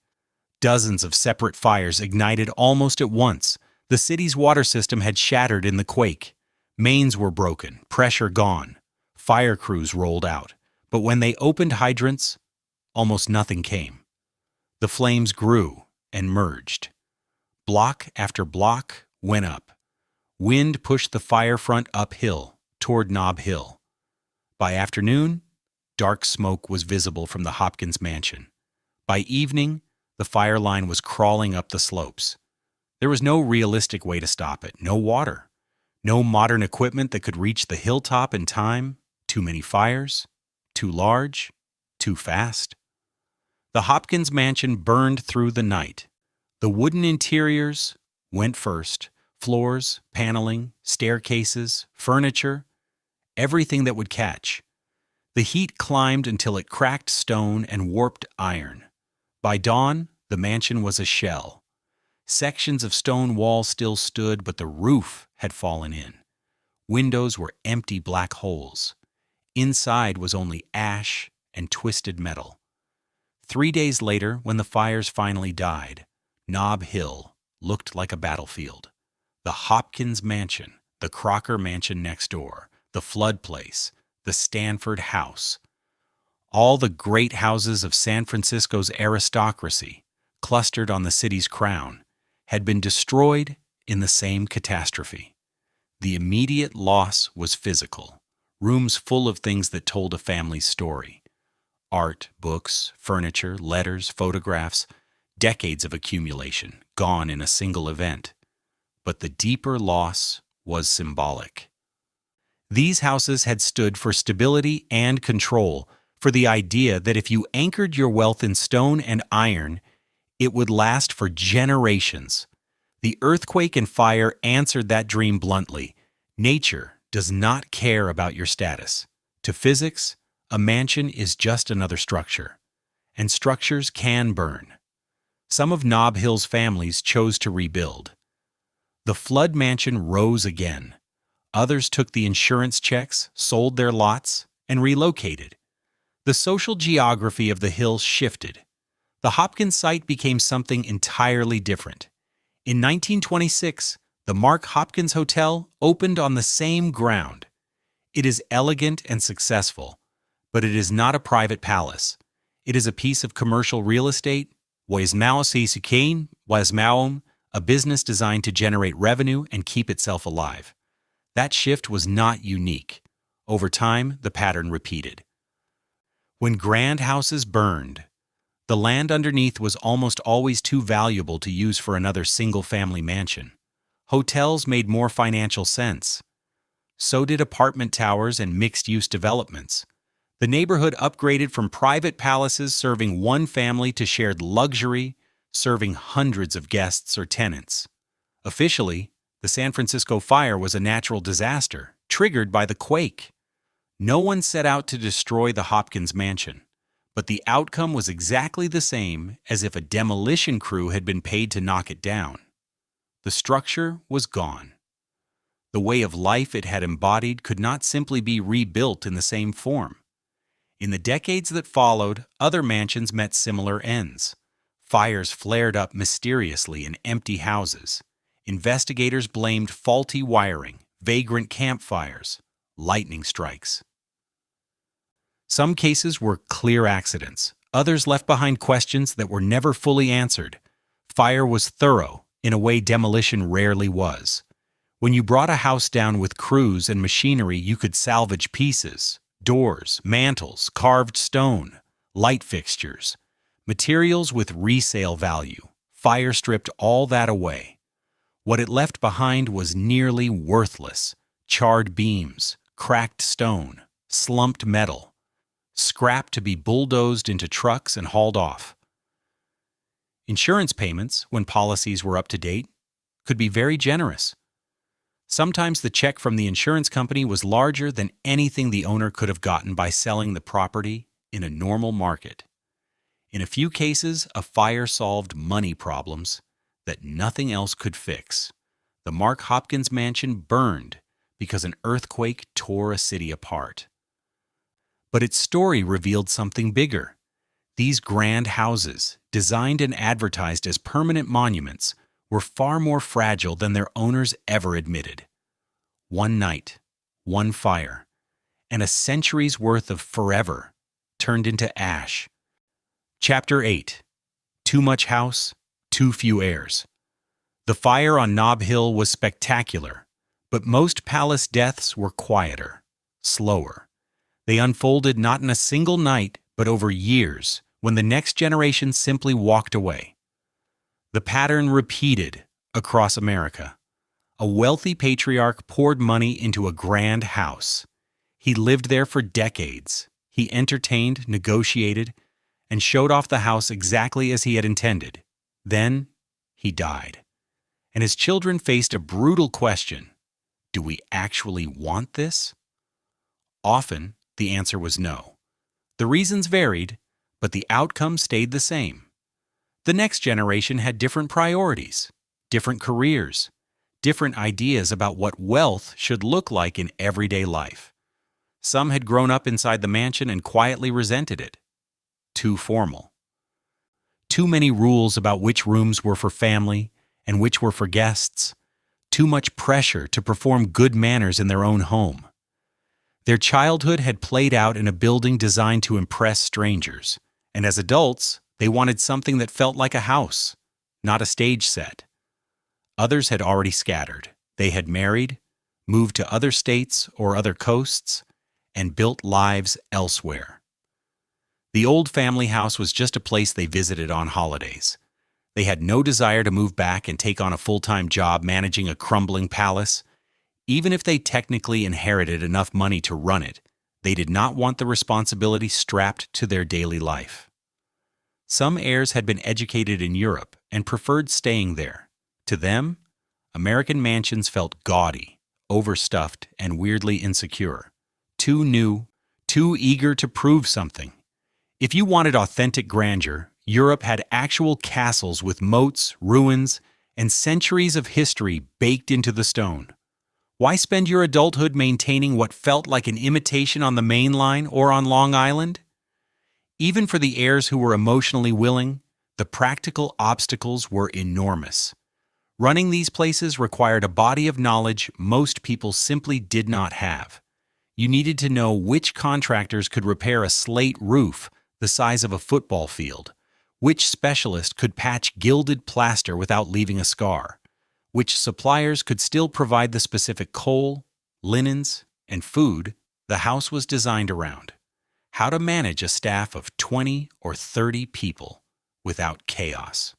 Dozens of separate fires ignited almost at once. The city's water system had shattered in the quake. Mains were broken, pressure gone. Fire crews rolled out. But when they opened hydrants, almost nothing came. The flames grew and merged. Block after block went up. Wind pushed the fire front uphill toward Nob Hill. By afternoon, dark smoke was visible from the Hopkins Mansion. By evening, the fire line was crawling up the slopes. There was no realistic way to stop it, no water, no modern equipment that could reach the hilltop in time, too many fires, too large, too fast. The Hopkins Mansion burned through the night. The wooden interiors went first, floors, paneling, staircases, furniture, everything that would catch. The heat climbed until it cracked stone and warped iron. By dawn, The mansion was a shell. Sections of stone walls still stood, but the roof had fallen in. Windows were empty black holes. Inside was only ash and twisted metal. 3 days later, when the fires finally died, Nob Hill looked like a battlefield. The Hopkins Mansion, the Crocker Mansion next door, the Flood Place, the Stanford House. All the great houses of San Francisco's aristocracy, clustered on the city's crown, had been destroyed in the same catastrophe. The immediate loss was physical, rooms full of things that told a family's story. Art, books, furniture, letters, photographs, decades of accumulation, gone in a single event. But the deeper loss was symbolic. These houses had stood for stability and control, for the idea that if you anchored your wealth in stone and iron, it would last for generations. The earthquake and fire answered that dream bluntly. Nature does not care about your status. To physics, a mansion is just another structure, and structures can burn. Some of Nob Hill's families chose to rebuild. The Flood Mansion rose again. Others took the insurance checks, sold their lots, and relocated. The social geography of the hill shifted. The Hopkins site became something entirely different. In 1926, the Mark Hopkins Hotel opened on the same ground. It is elegant and successful, but it is not a private palace. It is a piece of commercial real estate, a business designed to generate revenue and keep itself alive. That shift was not unique. Over time, the pattern repeated. When grand houses burned, the land underneath was almost always too valuable to use for another single-family mansion. Hotels made more financial sense. So did apartment towers and mixed-use developments. The neighborhood upgraded from private palaces serving one family to shared luxury, serving hundreds of guests or tenants. Officially, the San Francisco fire was a natural disaster, triggered by the quake. No one set out to destroy the Hopkins Mansion, but the outcome was exactly the same as if a demolition crew had been paid to knock it down. The structure was gone. The way of life it had embodied could not simply be rebuilt in the same form. In the decades that followed, other mansions met similar ends. Fires flared up mysteriously in empty houses. Investigators blamed faulty wiring, vagrant campfires, lightning strikes. Some cases were clear accidents. Others left behind questions that were never fully answered. Fire was thorough, in a way demolition rarely was. When you brought a house down with crews and machinery, you could salvage pieces, doors, mantles, carved stone, light fixtures, materials with resale value. Fire stripped all that away. What it left behind was nearly worthless: charred beams, cracked stone, slumped metal, scrap to be bulldozed into trucks and hauled off. Insurance payments, when policies were up to date, could be very generous. Sometimes the check from the insurance company was larger than anything the owner could have gotten by selling the property in a normal market. In a few cases, a fire solved money problems that nothing else could fix. The Mark Hopkins Mansion burned because an earthquake tore a city apart. But its story revealed something bigger. These grand houses, designed and advertised as permanent monuments, were far more fragile than their owners ever admitted. One night, one fire, and a century's worth of forever turned into ash. Chapter 8. Too much house, too few heirs. The fire on Nob Hill was spectacular, but most palace deaths were quieter, slower. They unfolded not in a single night, but over years, when the next generation simply walked away. The pattern repeated across America. A wealthy patriarch poured money into a grand house. He lived there for decades. He entertained, negotiated, and showed off the house exactly as he had intended. Then he died. And his children faced a brutal question: do we actually want this? Often, the answer was no. The reasons varied, but the outcome stayed the same. The next generation had different priorities, different careers, different ideas about what wealth should look like in everyday life. Some had grown up inside the mansion and quietly resented it. Too formal. Too many rules about which rooms were for family and which were for guests. Too much pressure to perform good manners in their own home. Their childhood had played out in a building designed to impress strangers, and as adults, they wanted something that felt like a house, not a stage set. Others had already scattered. They had married, moved to other states or other coasts, and built lives elsewhere. The old family house was just a place they visited on holidays. They had no desire to move back and take on a full-time job managing a crumbling palace. Even if they technically inherited enough money to run it, they did not want the responsibility strapped to their daily life. Some heirs had been educated in Europe and preferred staying there. To them, American mansions felt gaudy, overstuffed, and weirdly insecure. Too new, too eager to prove something. If you wanted authentic grandeur, Europe had actual castles with moats, ruins, and centuries of history baked into the stone. Why spend your adulthood maintaining what felt like an imitation on the main line or on Long Island? Even for the heirs who were emotionally willing, the practical obstacles were enormous. Running these places required a body of knowledge most people simply did not have. You needed to know which contractors could repair a slate roof the size of a football field, which specialist could patch gilded plaster without leaving a scar, which suppliers could still provide the specific coal, linens, and food the house was designed around, how to manage a staff of 20 or 30 people without chaos,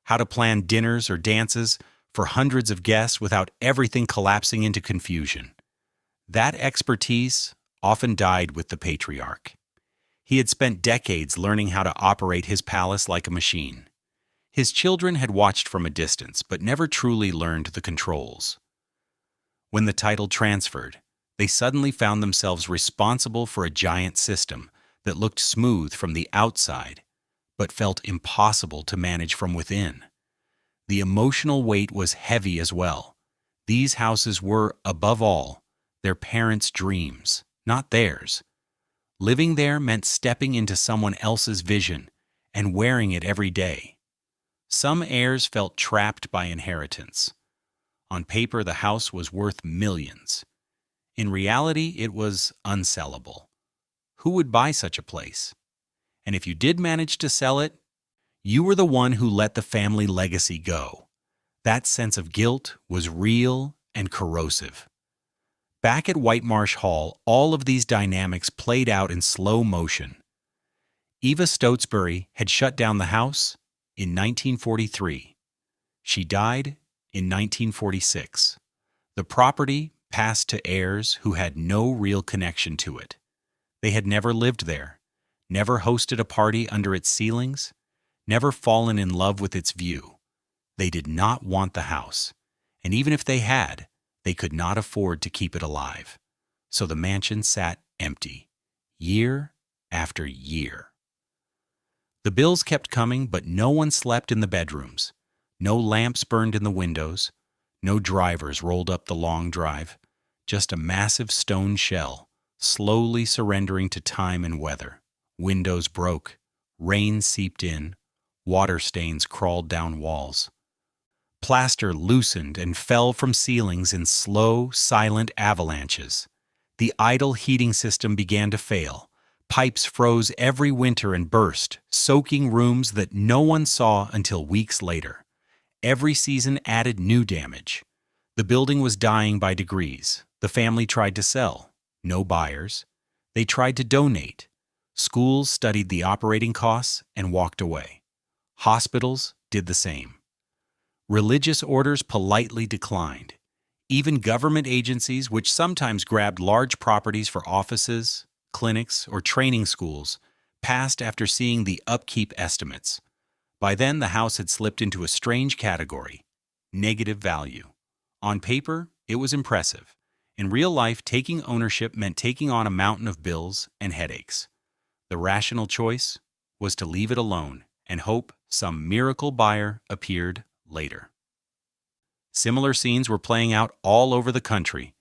how to plan dinners or dances for hundreds of guests without everything collapsing into confusion. That expertise often died with the patriarch. He had spent decades learning how to operate his palace like a machine. His children had watched from a distance, but never truly learned the controls. When the title transferred, they suddenly found themselves responsible for a giant system that looked smooth from the outside, but felt impossible to manage from within. The emotional weight was heavy as well. These houses were, above all, their parents' dreams, not theirs. Living there meant stepping into someone else's vision and wearing it every day. Some heirs felt trapped by inheritance. On paper, the house was worth millions. In reality, it was unsellable. Who would buy such a place? And if you did manage to sell it, you were the one who let the family legacy go. That sense of guilt was real and corrosive. Back at Whitemarsh Hall, all of these dynamics played out in slow motion. Eva Stotesbury had shut down the house in 1943. She died in 1946. The property passed to heirs who had no real connection to it. They had never lived there, never hosted a party under its ceilings, never fallen in love with its view. They did not want the house, and even if they had, they could not afford to keep it alive. So the mansion sat empty, year after year. The bills kept coming, but no one slept in the bedrooms. No lamps burned in the windows. No drivers rolled up the long drive. Just a massive stone shell, slowly surrendering to time and weather. Windows broke. Rain seeped in. Water stains crawled down walls. Plaster loosened and fell from ceilings in slow, silent avalanches. The idle heating system began to fail. Pipes froze every winter and burst, soaking rooms that no one saw until weeks later. Every season added new damage. The building was dying by degrees. The family tried to sell. No buyers. They tried to donate. Schools studied the operating costs and walked away. Hospitals did the same. Religious orders politely declined. Even government agencies, which sometimes grabbed large properties for offices, clinics, or training schools, passed after seeing the upkeep estimates. By then, the house had slipped into a strange category: negative value. On paper, it was impressive. In real life, taking ownership meant taking on a mountain of bills and headaches. The rational choice was to leave it alone and hope some miracle buyer appeared later. Similar scenes were playing out all over the country.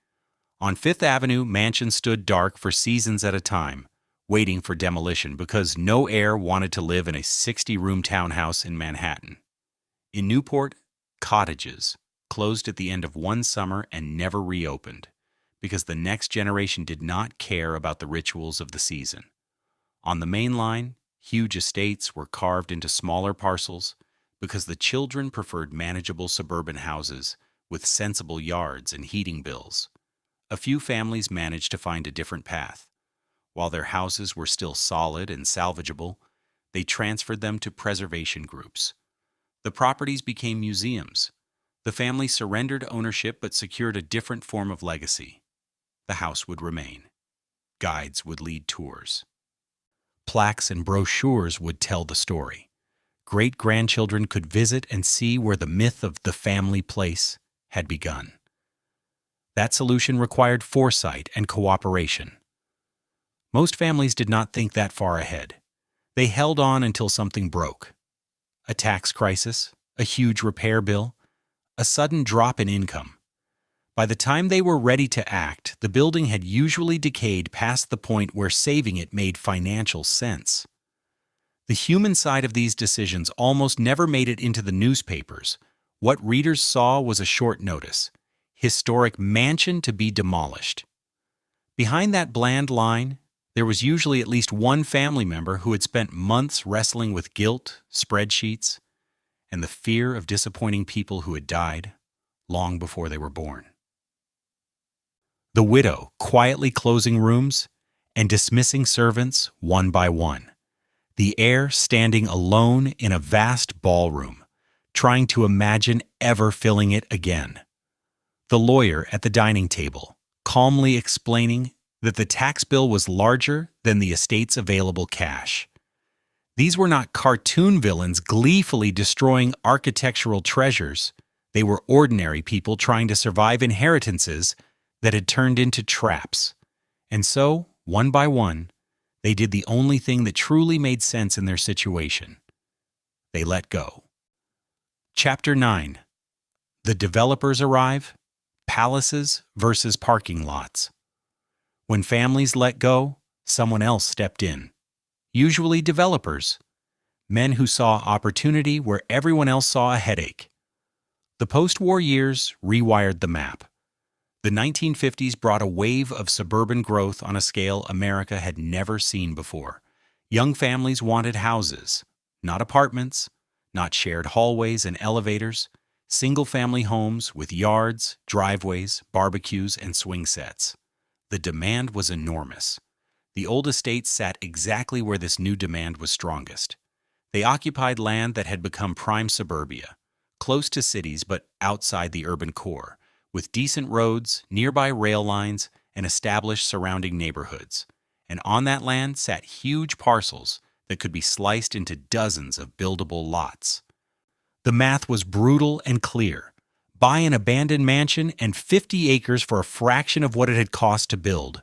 On Fifth Avenue, mansions stood dark for seasons at a time, waiting for demolition because no heir wanted to live in a 60-room townhouse in Manhattan. In Newport, cottages closed at the end of one summer and never reopened because the next generation did not care about the rituals of the season. On the main line, huge estates were carved into smaller parcels because the children preferred manageable suburban houses with sensible yards and heating bills. A few families managed to find a different path. While their houses were still solid and salvageable, they transferred them to preservation groups. The properties became museums. The family surrendered ownership but secured a different form of legacy. The house would remain. Guides would lead tours. Plaques and brochures would tell the story. Great-grandchildren could visit and see where the myth of the family place had begun. That solution required foresight and cooperation. Most families did not think that far ahead. They held on until something broke. A tax crisis, a huge repair bill, a sudden drop in income. By the time they were ready to act, the building had usually decayed past the point where saving it made financial sense. The human side of these decisions almost never made it into the newspapers. What readers saw was a short notice: historic mansion to be demolished. Behind that bland line, there was usually at least one family member who had spent months wrestling with guilt, spreadsheets, and the fear of disappointing people who had died long before they were born. The widow quietly closing rooms and dismissing servants one by one. The heir standing alone in a vast ballroom, trying to imagine ever filling it again. The lawyer at the dining table, calmly explaining that the tax bill was larger than the estate's available cash. These were not cartoon villains gleefully destroying architectural treasures. They were ordinary people trying to survive inheritances that had turned into traps. And so, one by one, they did the only thing that truly made sense in their situation. They let go. Chapter 9. The developers arrive. Palaces versus parking lots. When families let go, someone else stepped in. Usually developers. Men who saw opportunity where everyone else saw a headache. The post-war years rewired the map. The 1950s brought a wave of suburban growth on a scale America had never seen before. Young families wanted houses, not apartments, not shared hallways and elevators, single-family homes with yards, driveways, barbecues, and swing sets. The demand was enormous. The old estates sat exactly where this new demand was strongest. They occupied land that had become prime suburbia, close to cities but outside the urban core, with decent roads, nearby rail lines, and established surrounding neighborhoods. And on that land sat huge parcels that could be sliced into dozens of buildable lots. The math was brutal and clear. Buy an abandoned mansion and 50 acres for a fraction of what it had cost to build.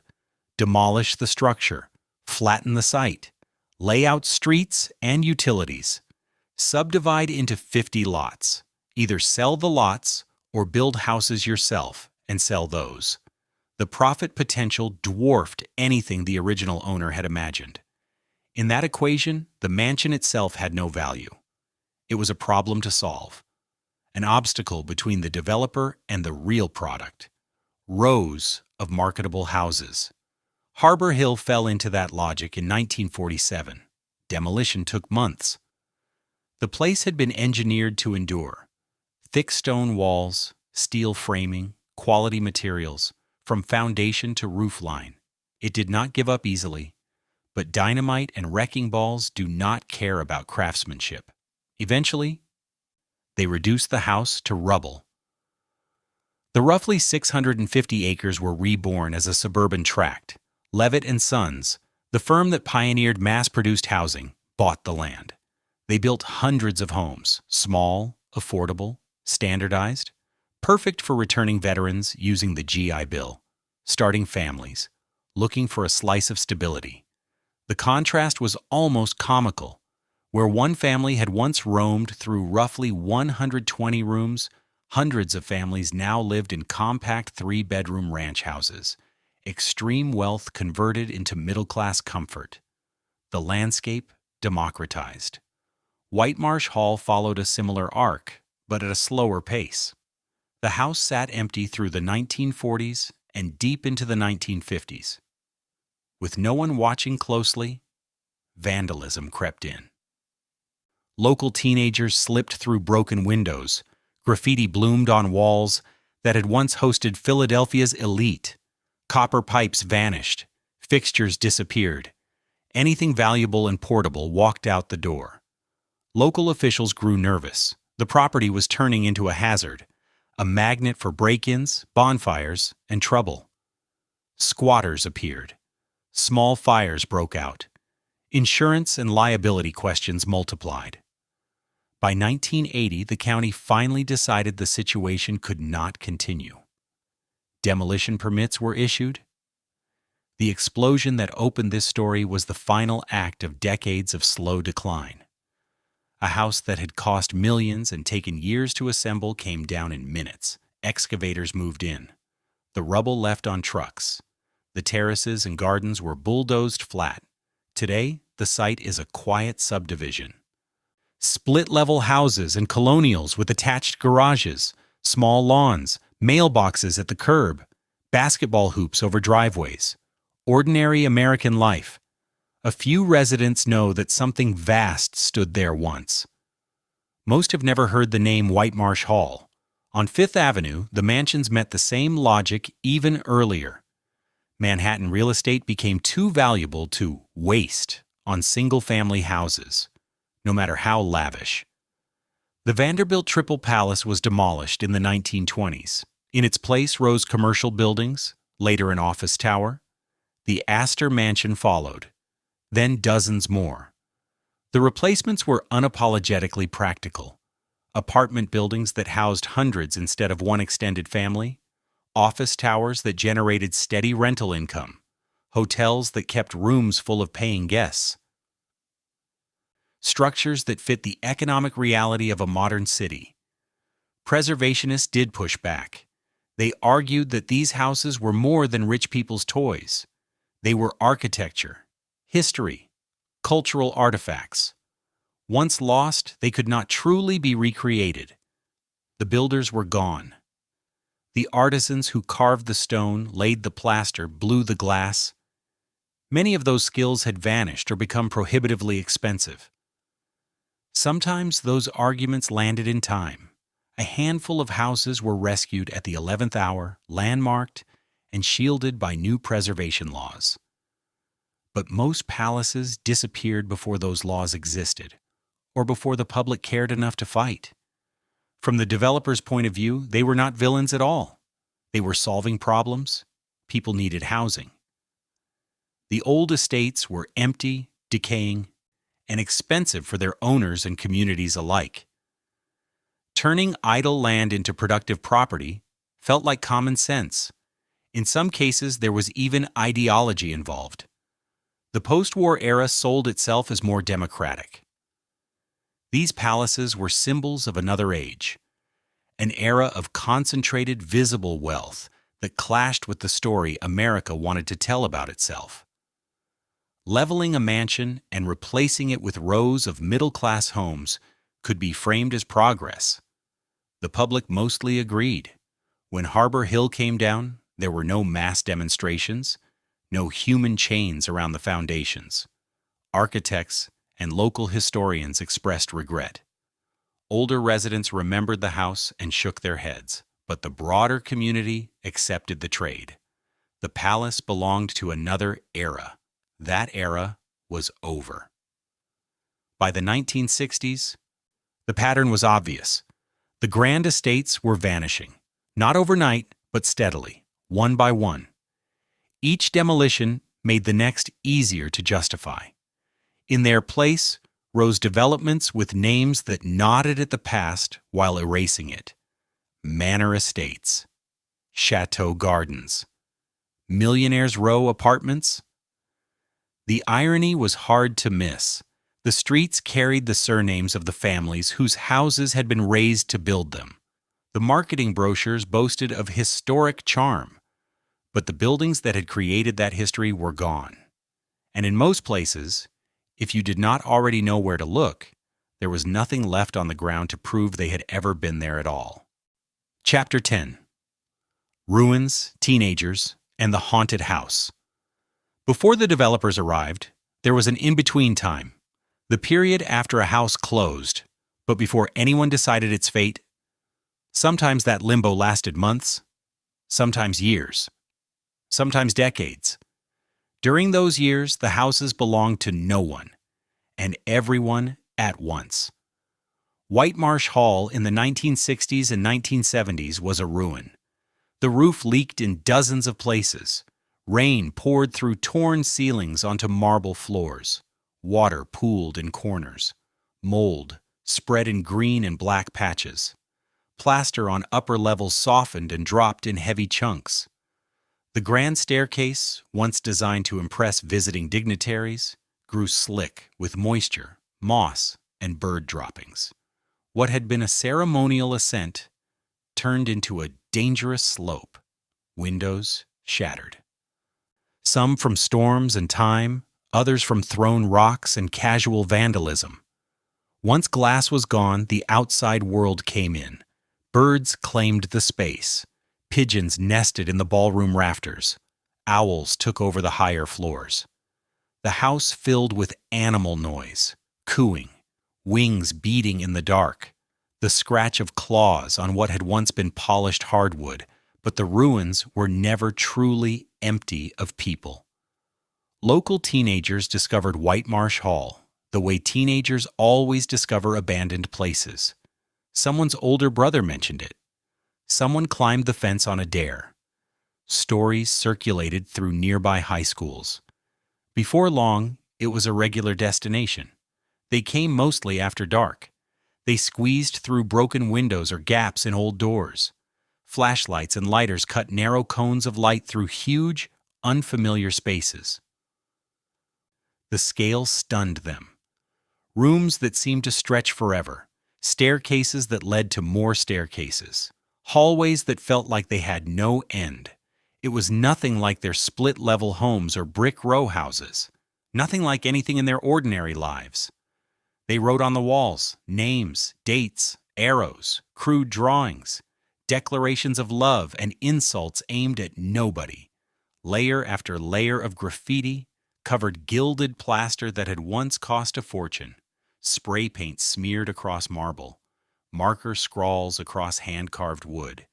Demolish the structure. Flatten the site. Lay out streets and utilities. Subdivide into 50 lots. Either sell the lots or build houses yourself and sell those. The profit potential dwarfed anything the original owner had imagined. In that equation, the mansion itself had no value. It was a problem to solve. An obstacle between the developer and the real product. Rows of marketable houses. Harbor Hill fell into that logic in 1947. Demolition took months. The place had been engineered to endure. Thick stone walls, steel framing, quality materials, from foundation to roof line. It did not give up easily. But dynamite and wrecking balls do not care about craftsmanship. Eventually, they reduced the house to rubble. The roughly 650 acres were reborn as a suburban tract. Levitt and Sons, the firm that pioneered mass-produced housing, bought the land. They built hundreds of homes, small, affordable, standardized, perfect for returning veterans using the GI Bill, starting families, looking for a slice of stability. The contrast was almost comical. Where one family had once roamed through roughly 120 rooms, hundreds of families now lived in compact three-bedroom ranch houses. Extreme wealth converted into middle-class comfort. The landscape democratized. Whitemarsh Hall followed a similar arc, but at a slower pace. The house sat empty through the 1940s and deep into the 1950s. With no one watching closely, vandalism crept in. Local teenagers slipped through broken windows. Graffiti bloomed on walls that had once hosted Philadelphia's elite. Copper pipes vanished. Fixtures disappeared. Anything valuable and portable walked out the door. Local officials grew nervous. The property was turning into a hazard, a magnet for break-ins, bonfires, and trouble. Squatters appeared. Small fires broke out. Insurance and liability questions multiplied. By 1980, the county finally decided the situation could not continue. Demolition permits were issued. The explosion that opened this story was the final act of decades of slow decline. A house that had cost millions and taken years to assemble came down in minutes. Excavators moved in. The rubble left on trucks. The terraces and gardens were bulldozed flat. Today, the site is a quiet subdivision. Split-level houses and colonials with attached garages, small lawns, mailboxes at the curb, basketball hoops over driveways. Ordinary American life. A few residents know that something vast stood there once. Most have never heard the name Whitemarsh Hall. On Fifth Avenue, the mansions met the same logic even earlier. Manhattan real estate became too valuable to waste on single-family houses, no matter how lavish. The Vanderbilt Triple Palace was demolished in the 1920s. In its place rose commercial buildings, later an office tower. The Astor Mansion followed, then dozens more. The replacements were unapologetically practical. Apartment buildings that housed hundreds instead of one extended family, office towers that generated steady rental income, hotels that kept rooms full of paying guests. Structures that fit the economic reality of a modern city. Preservationists did push back. They argued that these houses were more than rich people's toys. They were architecture, history, cultural artifacts. Once lost, they could not truly be recreated. The builders were gone. The artisans who carved the stone, laid the plaster, blew the glass. Many of those skills had vanished or become prohibitively expensive. Sometimes those arguments landed in time. A handful of houses were rescued at the 11th hour, landmarked, and shielded by new preservation laws. But most palaces disappeared before those laws existed, or before the public cared enough to fight. From the developer's point of view, they were not villains at all. They were solving problems. People needed housing. The old estates were empty, decaying, and expensive for their owners and communities alike. Turning idle land into productive property felt like common sense. In some cases, there was even ideology involved. The post-war era sold itself as more democratic. These palaces were symbols of another age, an era of concentrated, visible wealth that clashed with the story America wanted to tell about itself. Leveling a mansion and replacing it with rows of middle-class homes could be framed as progress. The public mostly agreed. When Harbor Hill came down, there were no mass demonstrations, no human chains around the foundations. Architects and local historians expressed regret. Older residents remembered the house and shook their heads, but the broader community accepted the trade. The palace belonged to another era. That era was over. By the 1960s, the pattern was obvious. The grand estates were vanishing, not overnight, but steadily, one by one. Each demolition made the next easier to justify. In their place rose developments with names that nodded at the past while erasing it. Manor estates, chateau gardens, Millionaire's Row apartments. The irony was hard to miss. The streets carried the surnames of the families whose houses had been razed to build them. The marketing brochures boasted of historic charm, but the buildings that had created that history were gone. And in most places, if you did not already know where to look, there was nothing left on the ground to prove they had ever been there at all. Chapter 10. Ruins, Teenagers, and the Haunted House. Before the developers arrived, there was an in-between time, the period after a house closed, but before anyone decided its fate. Sometimes that limbo lasted months, sometimes years, sometimes decades. During those years, the houses belonged to no one, and everyone at once. White Marsh Hall in the 1960s and 1970s was a ruin. The roof leaked in dozens of places. Rain poured through torn ceilings onto marble floors. Water pooled in corners. Mold spread in green and black patches. Plaster on upper levels softened and dropped in heavy chunks. The grand staircase, once designed to impress visiting dignitaries, grew slick with moisture, moss, and bird droppings. What had been a ceremonial ascent turned into a dangerous slope. Windows shattered. Some from storms and time, others from thrown rocks and casual vandalism. Once glass was gone, the outside world came in. Birds claimed the space. Pigeons nested in the ballroom rafters. Owls took over the higher floors. The house filled with animal noise, cooing, wings beating in the dark, the scratch of claws on what had once been polished hardwood, but the ruins were never truly empty of people. Local teenagers discovered White Marsh Hall, the way teenagers always discover abandoned places. Someone's older brother mentioned it. Someone climbed the fence on a dare. Stories circulated through nearby high schools. Before long, it was a regular destination. They came mostly after dark. They squeezed through broken windows or gaps in old doors. Flashlights and lighters cut narrow cones of light through huge, unfamiliar spaces. The scale stunned them. Rooms that seemed to stretch forever. Staircases that led to more staircases. Hallways that felt like they had no end. It was nothing like their split-level homes or brick row houses. Nothing like anything in their ordinary lives. They wrote on the walls names, dates, arrows, crude drawings, declarations of love and insults aimed at nobody. Layer after layer of graffiti covered gilded plaster that had once cost a fortune, spray paint smeared across marble, marker scrawls across hand-carved wood.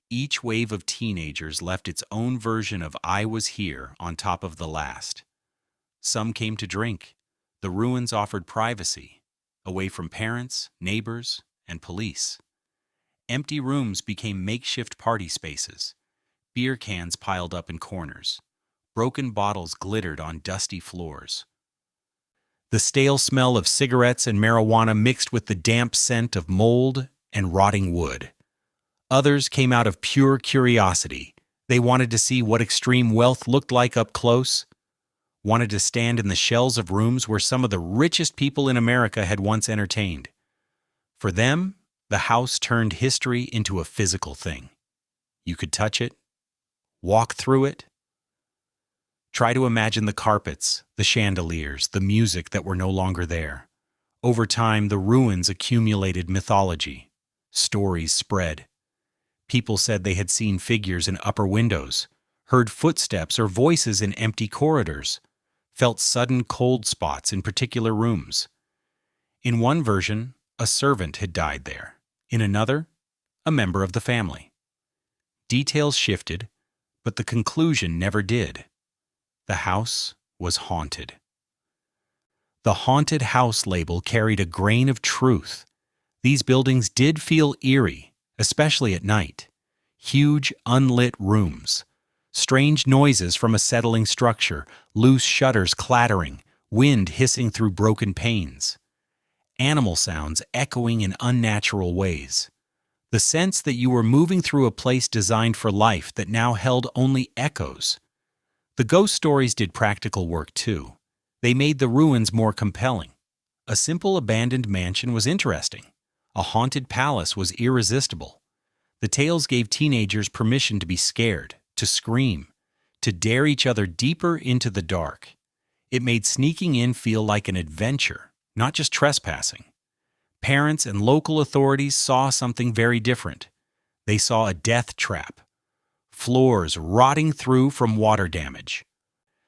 Each wave of teenagers left its own version of "I was here" on top of the last. Some came to drink. The ruins offered privacy, away from parents, neighbors, and police. Empty rooms became makeshift party spaces. Beer cans piled up in corners. Broken bottles glittered on dusty floors. The stale smell of cigarettes and marijuana mixed with the damp scent of mold and rotting wood. Others came out of pure curiosity. They wanted to see what extreme wealth looked like up close. Wanted to stand in the shells of rooms where some of the richest people in America had once entertained. For them, the house turned history into a physical thing. You could touch it, walk through it. Try to imagine the carpets, the chandeliers, the music that were no longer there. Over time, the ruins accumulated mythology. Stories spread. People said they had seen figures in upper windows, heard footsteps or voices in empty corridors, felt sudden cold spots in particular rooms. In one version, a servant had died there. In another, a member of the family. Details shifted, but the conclusion never did. The house was haunted. The haunted house label carried a grain of truth. These buildings did feel eerie, especially at night. Huge, unlit rooms. Strange noises from a settling structure, loose shutters clattering, wind hissing through broken panes. Animal sounds echoing in unnatural ways. The sense that you were moving through a place designed for life that now held only echoes. The ghost stories did practical work too. They made the ruins more compelling. A simple abandoned mansion was interesting. A haunted palace was irresistible. The tales gave teenagers permission to be scared, to scream, to dare each other deeper into the dark. It made sneaking in feel like an adventure, not just trespassing. Parents and local authorities saw something very different. They saw a death trap. Floors rotting through from water damage.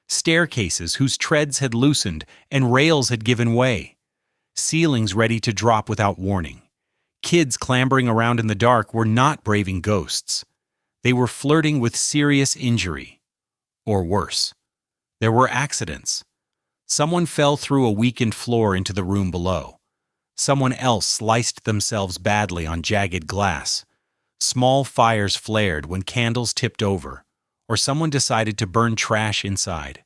Staircases whose treads had loosened and rails had given way. Ceilings ready to drop without warning. Kids clambering around in the dark were not braving ghosts. They were flirting with serious injury. Or worse. There were accidents. Someone fell through a weakened floor into the room below. Someone else sliced themselves badly on jagged glass. Small fires flared when candles tipped over, or someone decided to burn trash inside.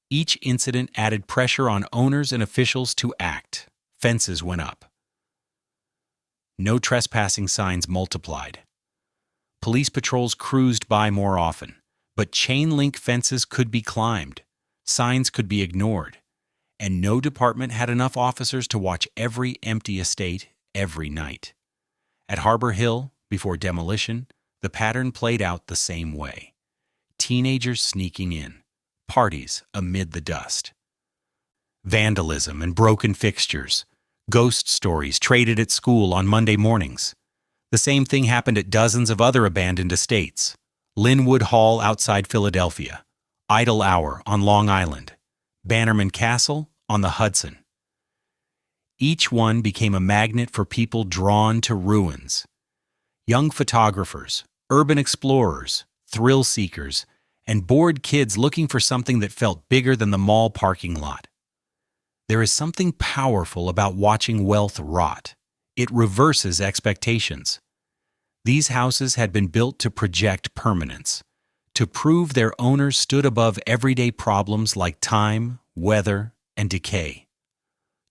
Each incident added pressure on owners and officials to act. Fences went up. No trespassing signs multiplied. Police patrols cruised by more often, but chain-link fences could be climbed, signs could be ignored, and no department had enough officers to watch every empty estate every night. At Harbor Hill, before demolition, the pattern played out the same way. Teenagers sneaking in, parties amid the dust. Vandalism and broken fixtures, ghost stories traded at school on Monday mornings. The same thing happened at dozens of other abandoned estates. Linwood Hall outside Philadelphia, Idle Hour on Long Island, Bannerman Castle on the Hudson. Each one became a magnet for people drawn to ruins. Young photographers, urban explorers, thrill seekers, and bored kids looking for something that felt bigger than the mall parking lot. There is something powerful about watching wealth rot. It reverses expectations. These houses had been built to project permanence, to prove their owners stood above everyday problems like time, weather, and decay.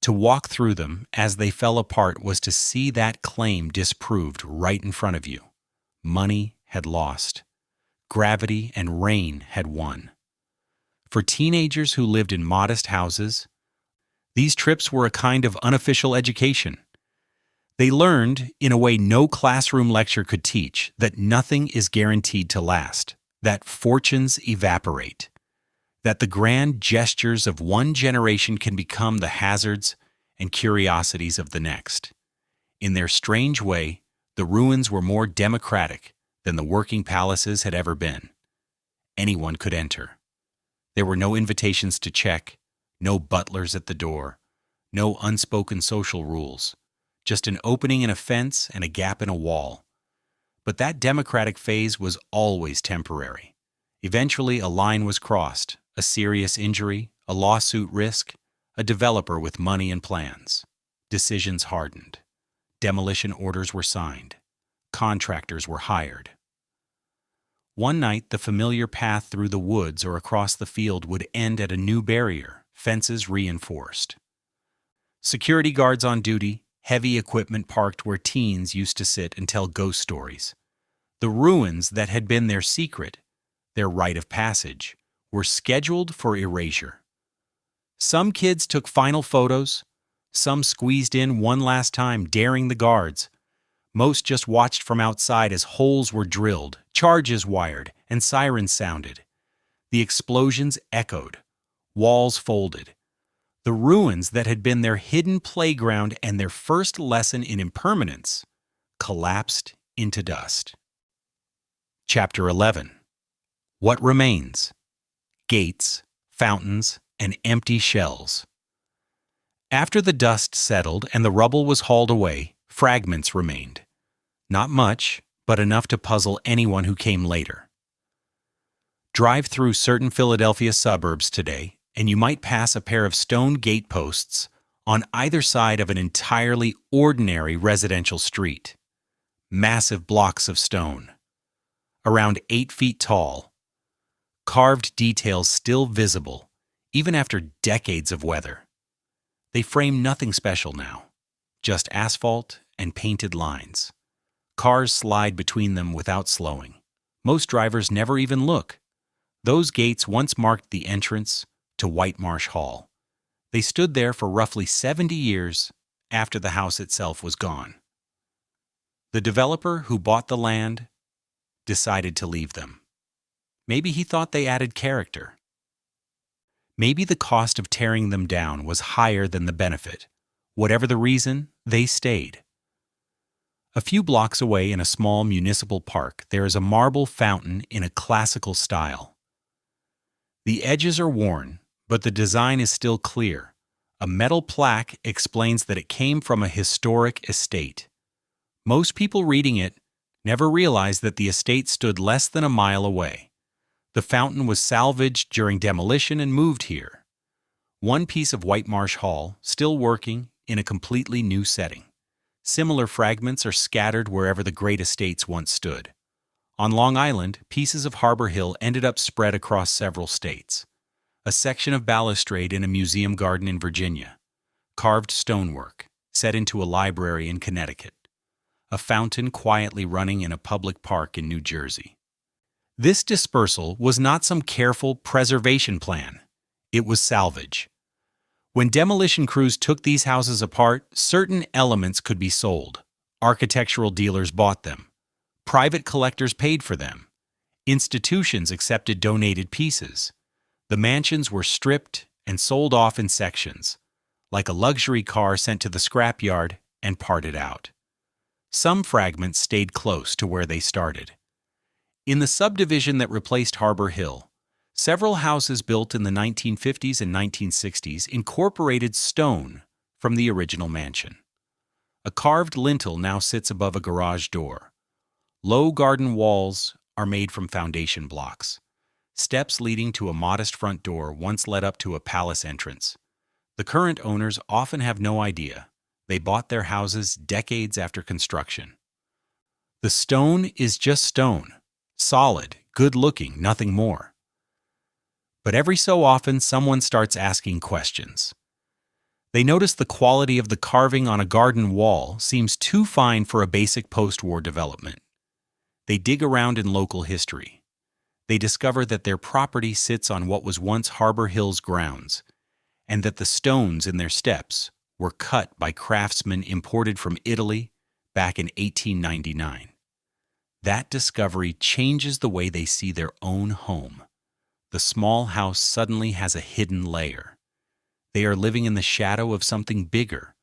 To walk through them as they fell apart was to see that claim disproved right in front of you. Money had lost. Gravity and rain had won. For teenagers who lived in modest houses, these trips were a kind of unofficial education. They learned, in a way no classroom lecture could teach, that nothing is guaranteed to last, that fortunes evaporate, that the grand gestures of one generation can become the hazards and curiosities of the next. In their strange way, the ruins were more democratic than the working palaces had ever been. Anyone could enter. There were no invitations to check, no butlers at the door, no unspoken social rules, just an opening in a fence and a gap in a wall. But that democratic phase was always temporary. Eventually, a line was crossed, a serious injury, a lawsuit risk, a developer with money and plans. Decisions hardened. Demolition orders were signed. Contractors were hired. One night, the familiar path through the woods or across the field would end at a new barrier, fences reinforced. Security guards on duty, heavy equipment parked where teens used to sit and tell ghost stories. The ruins that had been their secret, their rite of passage, were scheduled for erasure. Some kids took final photos. Some squeezed in one last time, daring the guards. Most just watched from outside as holes were drilled, charges wired, and sirens sounded. The explosions echoed. Walls folded. The ruins that had been their hidden playground and their first lesson in impermanence collapsed into dust. Chapter 11. What remains? Gates, fountains, and empty shells. After the dust settled and the rubble was hauled away, fragments remained. Not much, but enough to puzzle anyone who came later. Drive through certain Philadelphia suburbs today, and you might pass a pair of stone gate posts on either side of an entirely ordinary residential street. Massive blocks of stone, around 8 feet tall, carved details still visible, even after decades of weather. They frame nothing special now, just asphalt and painted lines. Cars slide between them without slowing. Most drivers never even look. Those gates once marked the entrance to White Marsh Hall. They stood there for roughly 70 years after the house itself was gone. The developer who bought the land decided to leave them. Maybe he thought they added character. Maybe the cost of tearing them down was higher than the benefit. Whatever the reason, they stayed. A few blocks away in a small municipal park, there is a marble fountain in a classical style. The edges are worn, but the design is still clear. A metal plaque explains that it came from a historic estate. Most people reading it never realized that the estate stood less than a mile away. The fountain was salvaged during demolition and moved here. One piece of Whitemarsh Hall, still working in a completely new setting. Similar fragments are scattered wherever the great estates once stood. On Long Island, pieces of Harbor Hill ended up spread across several states. A section of balustrade in a museum garden in Virginia. Carved stonework, set into a library in Connecticut. A fountain quietly running in a public park in New Jersey. This dispersal was not some careful preservation plan. It was salvage. When demolition crews took these houses apart, certain elements could be sold. Architectural dealers bought them. Private collectors paid for them. Institutions accepted donated pieces. The mansions were stripped and sold off in sections, like a luxury car sent to the scrapyard and parted out. Some fragments stayed close to where they started. In the subdivision that replaced Harbor Hill, several houses built in the 1950s and 1960s incorporated stone from the original mansion. A carved lintel now sits above a garage door. Low garden walls are made from foundation blocks. Steps leading to a modest front door once led up to a palace entrance. The current owners often have no idea. They bought their houses decades after construction. The stone is just stone. Solid, good-looking, nothing more. But every so often, someone starts asking questions. They notice the quality of the carving on a garden wall seems too fine for a basic post-war development. They dig around in local history. They discover that their property sits on what was once Harbor Hill's grounds, and that the stones in their steps were cut by craftsmen imported from Italy back in 1899. That discovery changes the way they see their own home. The small house suddenly has a hidden layer. They are living in the shadow of something bigger,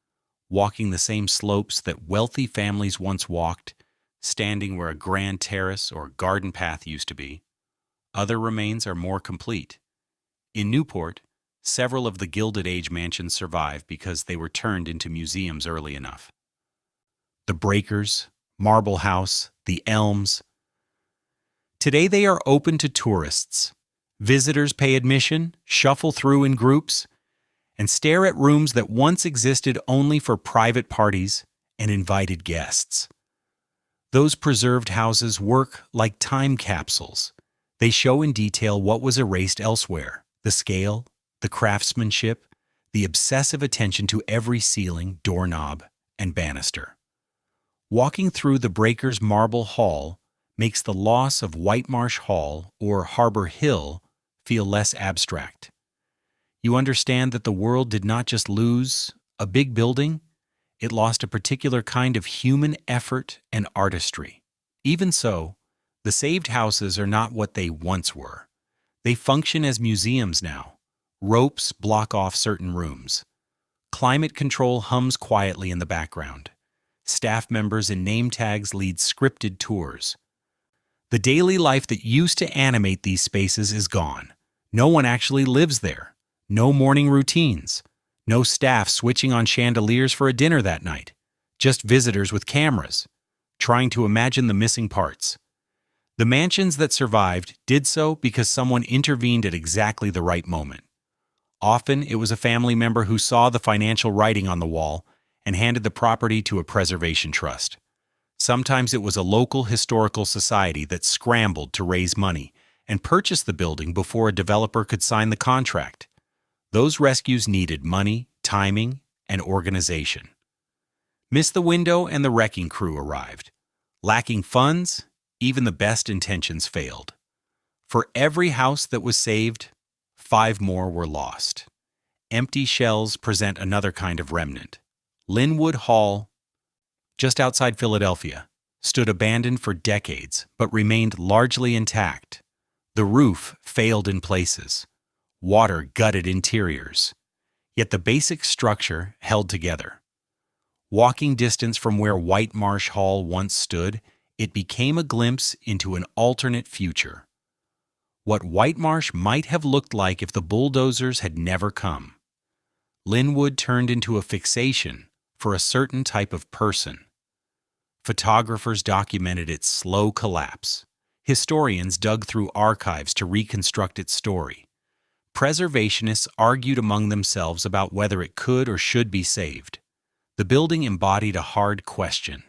walking the same slopes that wealthy families once walked, standing where a grand terrace or garden path used to be. Other remains are more complete. In Newport, several of the Gilded Age mansions survive because they were turned into museums early enough. The Breakers, Marble House, the Elms. Today they are open to tourists. Visitors pay admission, shuffle through in groups, and stare at rooms that once existed only for private parties and invited guests. Those preserved houses work like time capsules. They show in detail what was erased elsewhere, the scale, the craftsmanship, the obsessive attention to every ceiling, doorknob, and banister. Walking through the Breakers Marble Hall makes the loss of Whitemarsh Hall or Harbor Hill feel less abstract. You understand that the world did not just lose a big building, it lost a particular kind of human effort and artistry. Even so, the saved houses are not what they once were. They function as museums now. Ropes block off certain rooms. Climate control hums quietly in the background. Staff members in name tags lead scripted tours. The daily life that used to animate these spaces is gone. No one actually lives there. No morning routines. No staff switching on chandeliers for a dinner that night. Just visitors with cameras, trying to imagine the missing parts. The mansions that survived did so because someone intervened at exactly the right moment. Often it was a family member who saw the financial writing on the wall and handed the property to a preservation trust. Sometimes it was a local historical society that scrambled to raise money and purchase the building before a developer could sign the contract. Those rescues needed money, timing, and organization. Miss the window and the wrecking crew arrived. Lacking funds, even the best intentions failed. For every house that was saved, 5 more were lost. empty shells present another kind of remnant. Linwood Hall, just outside Philadelphia, stood abandoned for decades but remained largely intact. The roof failed in places. Water gutted interiors. Yet the basic structure held together. Walking distance from where Whitemarsh Hall once stood, it became a glimpse into an alternate future. What Whitemarsh might have looked like if the bulldozers had never come. Linwood turned into a fixation for a certain type of person. Photographers documented its slow collapse. Historians dug through archives to reconstruct its story. Preservationists argued among themselves about whether it could or should be saved. The building embodied a hard question.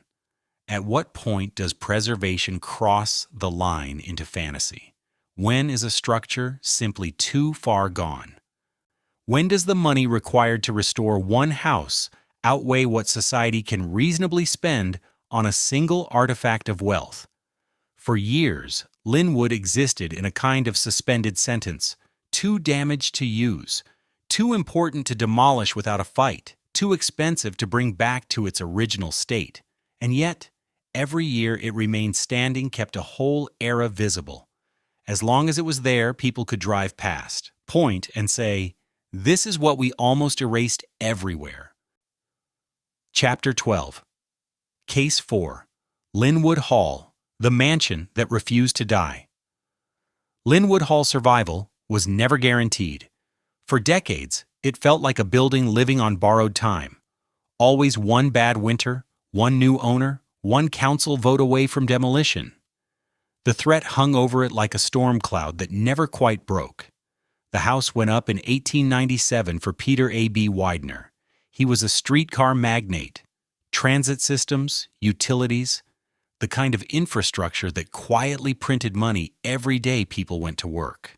At what point does preservation cross the line into fantasy? When is a structure simply too far gone? When does the money required to restore one house outweigh what society can reasonably spend on a single artifact of wealth? For years, Linwood existed in a kind of suspended sentence, too damaged to use, too important to demolish without a fight, too expensive to bring back to its original state. And yet, every year it remained standing kept a whole era visible. As long as it was there, people could drive past, point, and say, "This is what we almost erased everywhere." Chapter 12. Case 4. Linwood Hall, the mansion that refused to die. Linwood Hall's survival was never guaranteed. For decades, it felt like a building living on borrowed time. Always one bad winter, one new owner, one council vote away from demolition. The threat hung over it like a storm cloud that never quite broke. The house went up in 1897 for Peter A.B. Widener. He was a streetcar magnate. Transit systems, utilities, the kind of infrastructure that quietly printed money every day people went to work.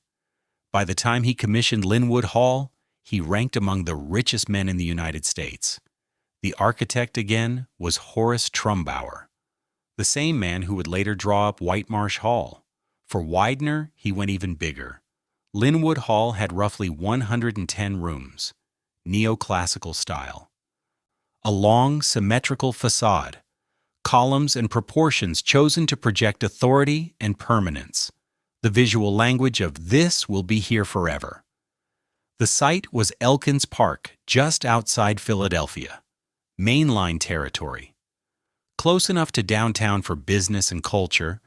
By the time he commissioned Linwood Hall, he ranked among the richest men in the United States. The architect again was Horace Trumbauer, the same man who would later draw up Whitemarsh Hall. For Widener, he went even bigger. Linwood Hall had roughly 110 rooms, neoclassical style. A long, symmetrical facade, columns and proportions chosen to project authority and permanence. The visual language of "this will be here forever." The site was Elkins Park, just outside Philadelphia, mainline territory. Close enough to downtown for business and culture,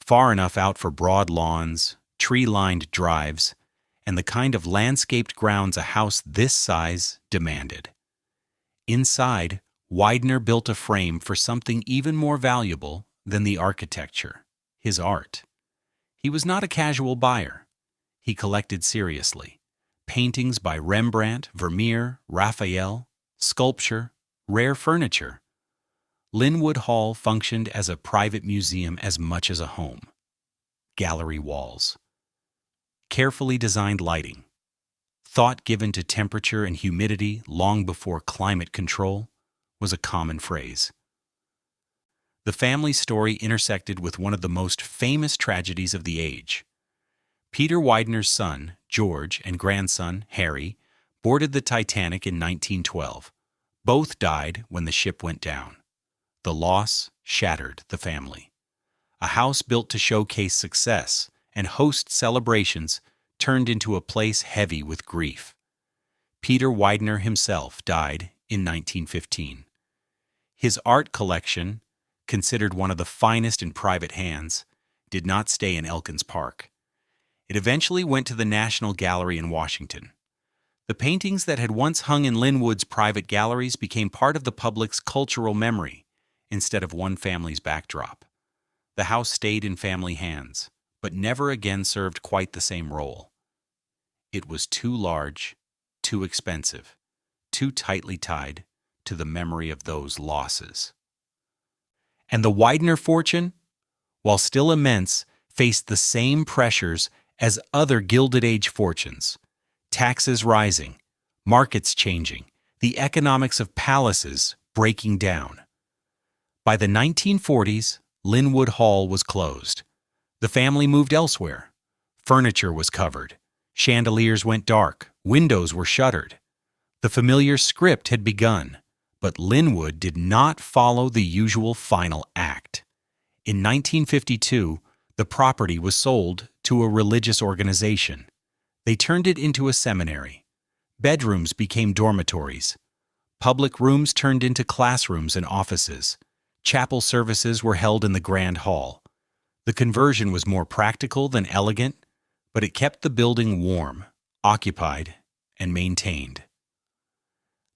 far enough out for broad lawns, tree-lined drives, and the kind of landscaped grounds a house this size demanded. Inside, Widener built a frame for something even more valuable than the architecture, his art. He was not a casual buyer. He collected seriously. Paintings by Rembrandt, Vermeer, Raphael, sculpture, rare furniture. Linwood Hall functioned as a private museum as much as a home. Gallery walls. Carefully designed lighting. Thought given to temperature and humidity long before climate control was a common phrase. The family story intersected with one of the most famous tragedies of the age. Peter Widener's son, George, and grandson, Harry, boarded the Titanic in 1912. Both died when the ship went down. The loss shattered the family. A house built to showcase success and host celebrations turned into a place heavy with grief. Peter Widener himself died in 1915. His art collection, considered one of the finest in private hands, did not stay in Elkins Park. It eventually went to the National Gallery in Washington. The paintings that had once hung in Linwood's private galleries became part of the public's cultural memory instead of one family's backdrop. The house stayed in family hands, but never again served quite the same role. It was too large, too expensive, too tightly tied to the memory of those losses. And the Widener fortune, while still immense, faced the same pressures as other Gilded Age fortunes. Taxes rising, markets changing, the economics of palaces breaking down. By the 1940s, Linwood Hall was closed. The family moved elsewhere. Furniture was covered. Chandeliers went dark. Windows were shuttered. The familiar script had begun, but Linwood did not follow the usual final act. In 1952, the property was sold to a religious organization. They turned it into a seminary. Bedrooms became dormitories. Public rooms turned into classrooms and offices. Chapel services were held in the Grand Hall. The conversion was more practical than elegant, but it kept the building warm, occupied, and maintained.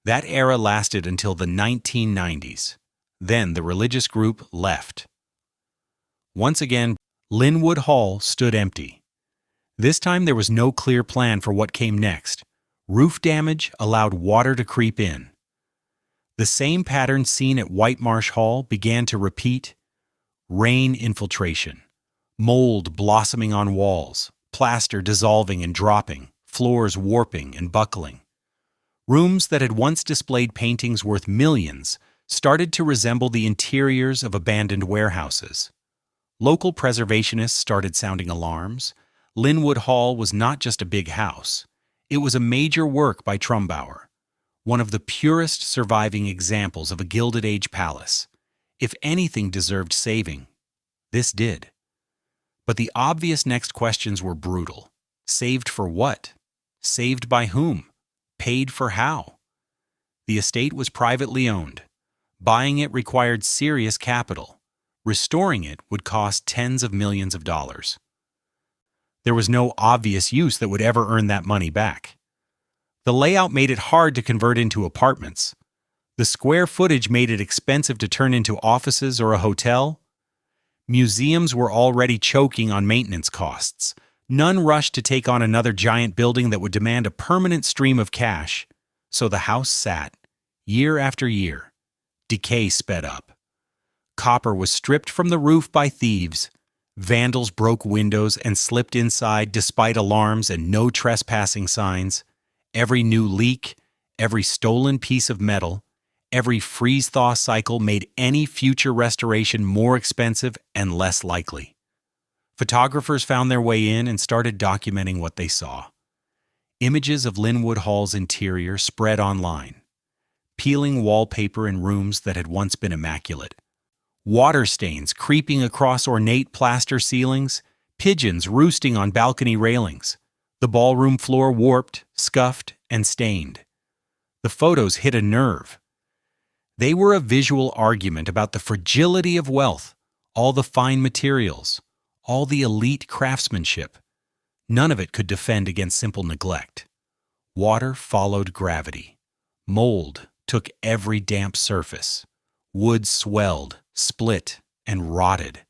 That era lasted until the 1990s. Then the religious group left. Once again, Linwood Hall stood empty. This time there was no clear plan for what came next. Roof damage allowed water to creep in. The same pattern seen at Whitemarsh Hall began to repeat: rain infiltration, mold blossoming on walls, plaster dissolving and dropping, floors warping and buckling. Rooms that had once displayed paintings worth millions started to resemble the interiors of abandoned warehouses. Local preservationists started sounding alarms. Linwood Hall was not just a big house. It was a major work by Trumbauer, one of the purest surviving examples of a Gilded Age palace. If anything deserved saving, this did. But the obvious next questions were brutal. Saved for what? Saved by whom? Paid for how? The estate was privately owned. Buying it required serious capital. Restoring it would cost tens of millions of dollars. There was no obvious use that would ever earn that money back. The layout made it hard to convert into apartments. The square footage made it expensive to turn into offices or a hotel. Museums were already choking on maintenance costs. None rushed to take on another giant building that would demand a permanent stream of cash. So the house sat, year after year. Decay sped up. Copper was stripped from the roof by thieves. Vandals broke windows and slipped inside despite alarms and no trespassing signs. Every new leak, every stolen piece of metal, every freeze-thaw cycle made any future restoration more expensive and less likely. Photographers found their way in and started documenting what they saw. Images of Linwood Hall's interior spread online. Peeling wallpaper in rooms that had once been immaculate. Water stains creeping across ornate plaster ceilings, pigeons roosting on balcony railings. The ballroom floor warped, scuffed, and stained. The photos hit a nerve. They were a visual argument about the fragility of wealth, all the fine materials, all the elite craftsmanship. None of it could defend against simple neglect. Water followed gravity. Mold took every damp surface. Wood swelled, split, and rotted.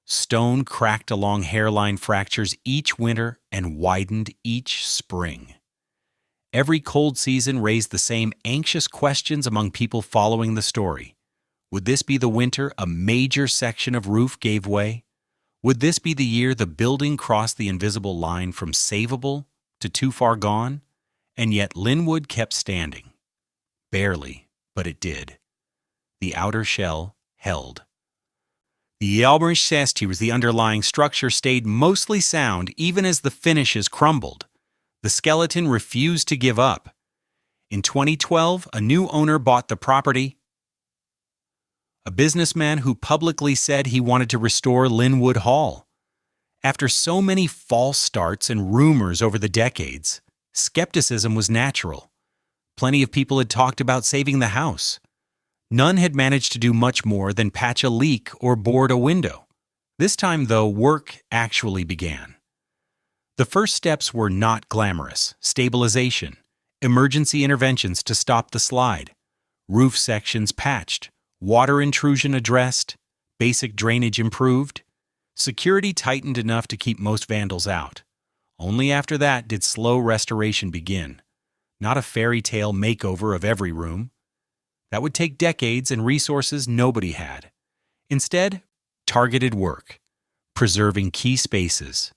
Stone cracked along hairline fractures each winter and widened each spring. Every cold season raised the same anxious questions among people following the story. Would this be the winter a major section of roof gave way? Would this be the year the building crossed the invisible line from savable to too far gone? And yet Linwood kept standing. Barely, but it did. The outer shell held. The was the underlying structure stayed mostly sound even as the finishes crumbled. The skeleton refused to give up. In 2012, a new owner bought the property. A businessman who publicly said he wanted to restore Linwood Hall. After so many false starts and rumors over the decades, skepticism was natural. Plenty of people had talked about saving the house. None had managed to do much more than patch a leak or board a window. This time, though, work actually began. The first steps were not glamorous: stabilization, emergency interventions to stop the slide, roof sections patched, water intrusion addressed, basic drainage improved. Security tightened enough to keep most vandals out. Only after that did slow restoration begin. Not a fairy tale makeover of every room. That would take decades and resources nobody had. Instead, targeted work, preserving key spaces,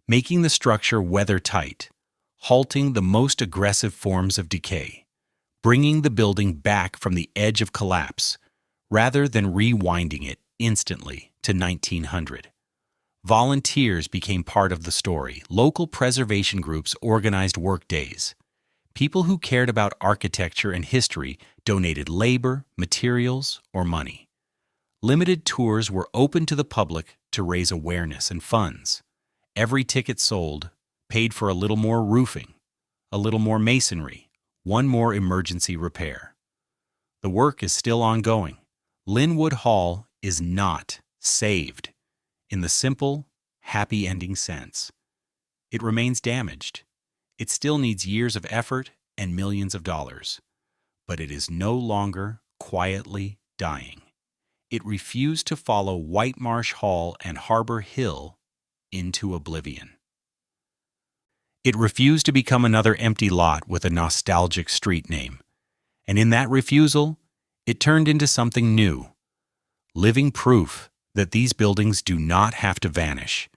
making the structure weather-tight, halting the most aggressive forms of decay, bringing the building back from the edge of collapse, rather than rewinding it instantly to 1900. Volunteers became part of the story. Local preservation groups organized work days. People who cared about architecture and history donated labor, materials, or money. Limited tours were open to the public to raise awareness and funds. Every ticket sold paid for a little more roofing, a little more masonry, one more emergency repair. The work is still ongoing. Linwood Hall is not saved in the simple, happy ending sense. It remains damaged. It still needs years of effort and millions of dollars. But it is no longer quietly dying. It refused to follow Whitemarsh Hall and Harbor Hill into oblivion. It refused to become another empty lot with a nostalgic street name. And in that refusal, it turned into something new, living proof that these buildings do not have to vanish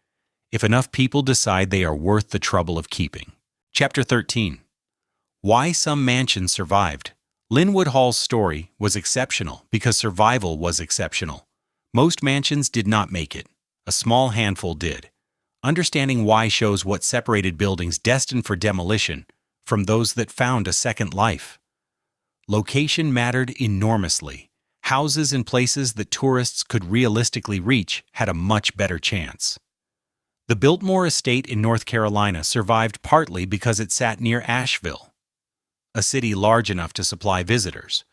if enough people decide they are worth the trouble of keeping. Chapter 13. Why some mansions survived. Linwood Hall's story was exceptional because survival was exceptional. Most mansions did not make it. A small handful did. Understanding why shows what separated buildings destined for demolition from those that found a second life. Location mattered enormously. Houses in places that tourists could realistically reach had a much better chance. The Biltmore Estate in North Carolina survived partly because it sat near Asheville, a city large enough to supply visitors,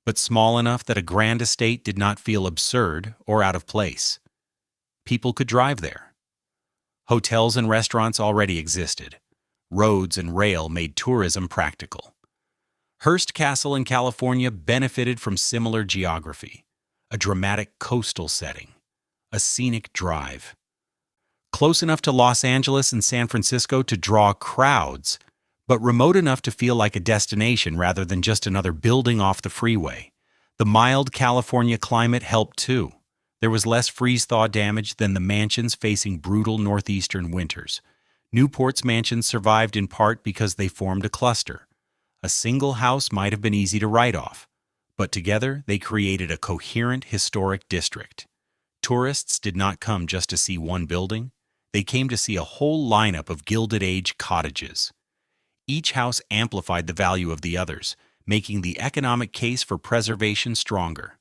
but small enough that a grand estate did not feel absurd or out of place. People could drive there. Hotels and restaurants already existed. Roads and rail made tourism practical. Hearst Castle in California benefited from similar geography, a dramatic coastal setting, a scenic drive. Close enough to Los Angeles and San Francisco to draw crowds, but remote enough to feel like a destination rather than just another building off the freeway. The mild California climate helped too. There was less freeze-thaw damage than the mansions facing brutal northeastern winters. Newport's mansions survived in part because they formed a cluster. A single house might have been easy to write off, but together they created a coherent historic district. Tourists did not come just to see one building. They came to see a whole lineup of Gilded Age cottages. Each house amplified the value of the others, making the economic case for preservation stronger.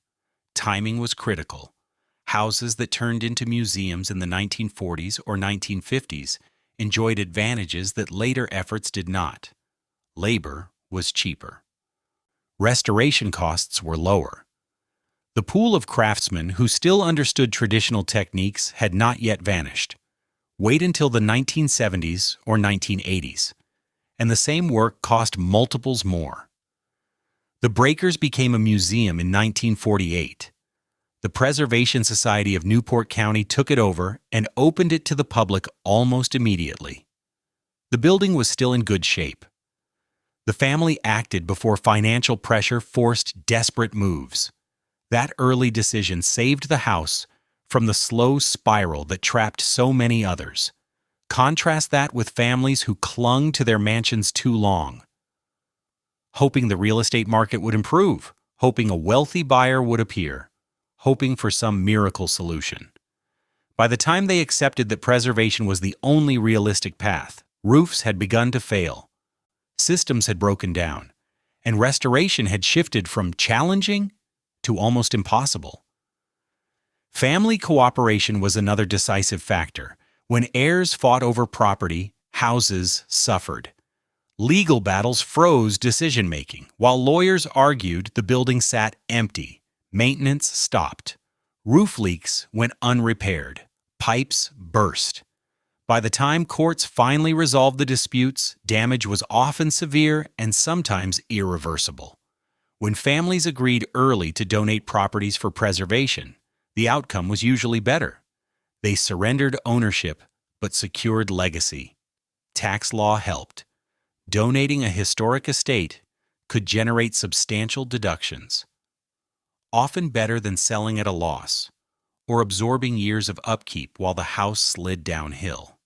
Timing was critical. Houses that turned into museums in the 1940s or 1950s enjoyed advantages that later efforts did not. Labor was cheaper. Restoration costs were lower. The pool of craftsmen who still understood traditional techniques had not yet vanished. Wait until the 1970s or 1980s, and the same work cost multiples more. The Breakers became a museum in 1948. The Preservation Society of Newport County took it over and opened it to the public almost immediately. The building was still in good shape. The family acted before financial pressure forced desperate moves. That early decision saved the house from the slow spiral that trapped so many others. Contrast that with families who clung to their mansions too long, hoping the real estate market would improve, hoping a wealthy buyer would appear, hoping for some miracle solution. By the time they accepted that preservation was the only realistic path, roofs had begun to fail, systems had broken down, and restoration had shifted from challenging to almost impossible. Family cooperation was another decisive factor. When heirs fought over property, houses suffered. Legal battles froze decision-making. While lawyers argued, the building sat empty. Maintenance stopped. Roof leaks went unrepaired. Pipes burst. By the time courts finally resolved the disputes, damage was often severe and sometimes irreversible. When families agreed early to donate properties for preservation, the outcome was usually better. They surrendered ownership but secured legacy. Tax law helped. Donating a historic estate could generate substantial deductions, often better than selling at a loss or absorbing years of upkeep while the house slid downhill.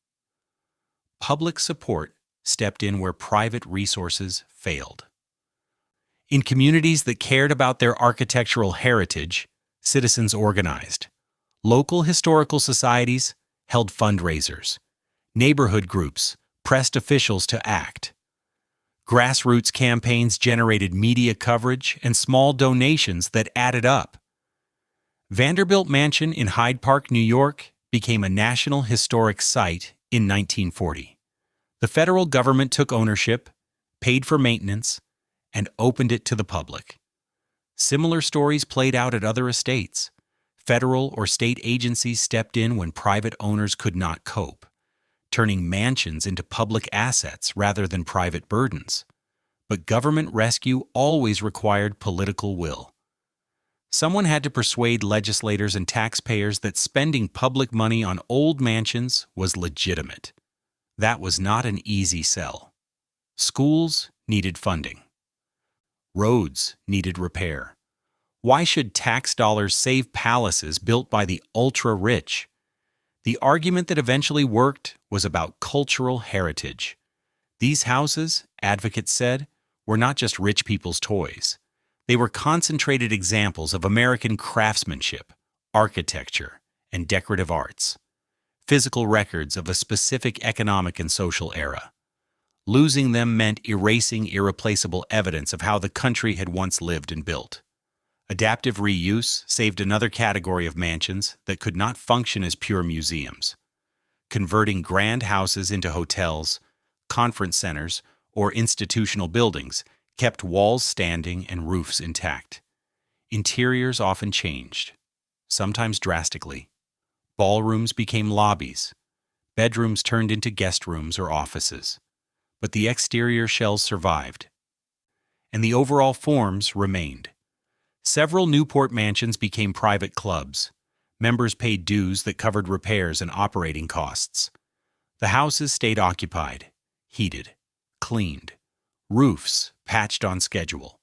Public support stepped in where private resources failed. In communities that cared about their architectural heritage, citizens organized. Local historical societies held fundraisers. Neighborhood groups pressed officials to act. Grassroots campaigns generated media coverage and small donations that added up. Vanderbilt Mansion in Hyde Park, New York, became a National Historic Site in 1940. The federal government took ownership, paid for maintenance, and opened it to the public. Similar stories played out at other estates. Federal or state agencies stepped in when private owners could not cope, turning mansions into public assets rather than private burdens. But government rescue always required political will. Someone had to persuade legislators and taxpayers that spending public money on old mansions was legitimate. That was not an easy sell. Schools needed funding. Roads needed repair. Why should tax dollars save palaces built by the ultra-rich? The argument that eventually worked was about cultural heritage. These houses, advocates said, were not just rich people's toys. They were concentrated examples of American craftsmanship, architecture, and decorative arts, physical records of a specific economic and social era. Losing them meant erasing irreplaceable evidence of how the country had once lived and built. Adaptive reuse saved another category of mansions that could not function as pure museums. Converting grand houses into hotels, conference centers, or institutional buildings kept walls standing and roofs intact. Interiors often changed, sometimes drastically. Ballrooms became lobbies. Bedrooms turned into guest rooms or offices. But the exterior shells survived, and the overall forms remained. Several Newport mansions became private clubs. Members paid dues that covered repairs and operating costs. The houses stayed occupied, heated, cleaned, roofs patched on schedule.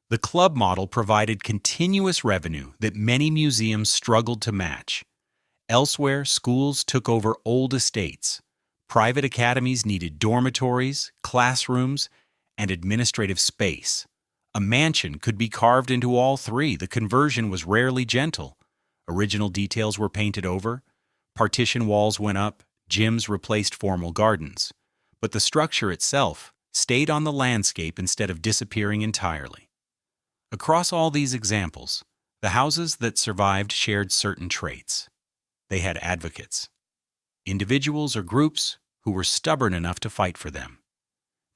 The club model provided continuous revenue that many museums struggled to match. Elsewhere, schools took over old estates. Private academies needed dormitories, classrooms, and administrative space. A mansion could be carved into all three. The conversion was rarely gentle. Original details were painted over, partition walls went up, gyms replaced formal gardens. But the structure itself stayed on the landscape instead of disappearing entirely. Across all these examples, the houses that survived shared certain traits. They had advocates, individuals or groups who were stubborn enough to fight for them.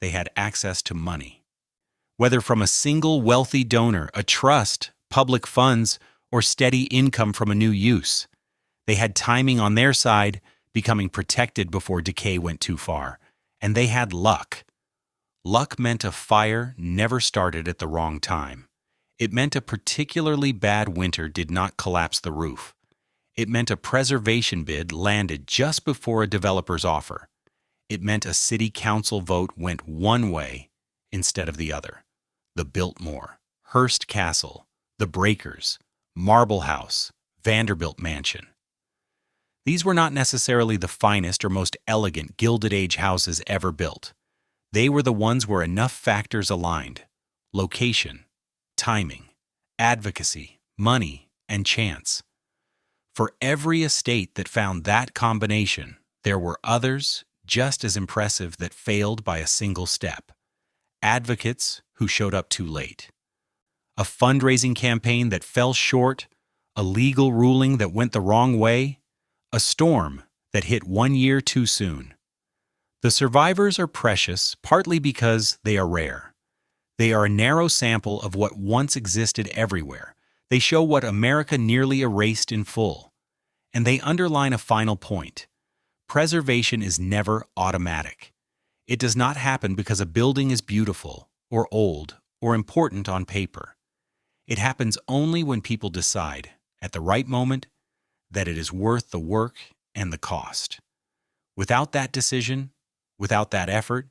They had access to money. Whether from a single wealthy donor, a trust, public funds, or steady income from a new use, they had timing on their side, becoming protected before decay went too far. And they had luck. Luck meant a fire never started at the wrong time. It meant a particularly bad winter did not collapse the roof. It meant a preservation bid landed just before a developer's offer. It meant a city council vote went one way instead of the other. The Biltmore, Hearst Castle, the Breakers, Marble House, Vanderbilt Mansion. These were not necessarily the finest or most elegant Gilded Age houses ever built. They were the ones where enough factors aligned: location, timing, advocacy, money, and chance. For every estate that found that combination, there were others just as impressive that failed by a single step. Advocates who showed up too late. A fundraising campaign that fell short, a legal ruling that went the wrong way, a storm that hit 1 year too soon. The survivors are precious partly because they are rare. They are a narrow sample of what once existed everywhere. They show what America nearly erased in full. And they underline a final point. Preservation is never automatic. It does not happen because a building is beautiful, or old, or important on paper. It happens only when people decide, at the right moment, that it is worth the work and the cost. Without that decision, without that effort,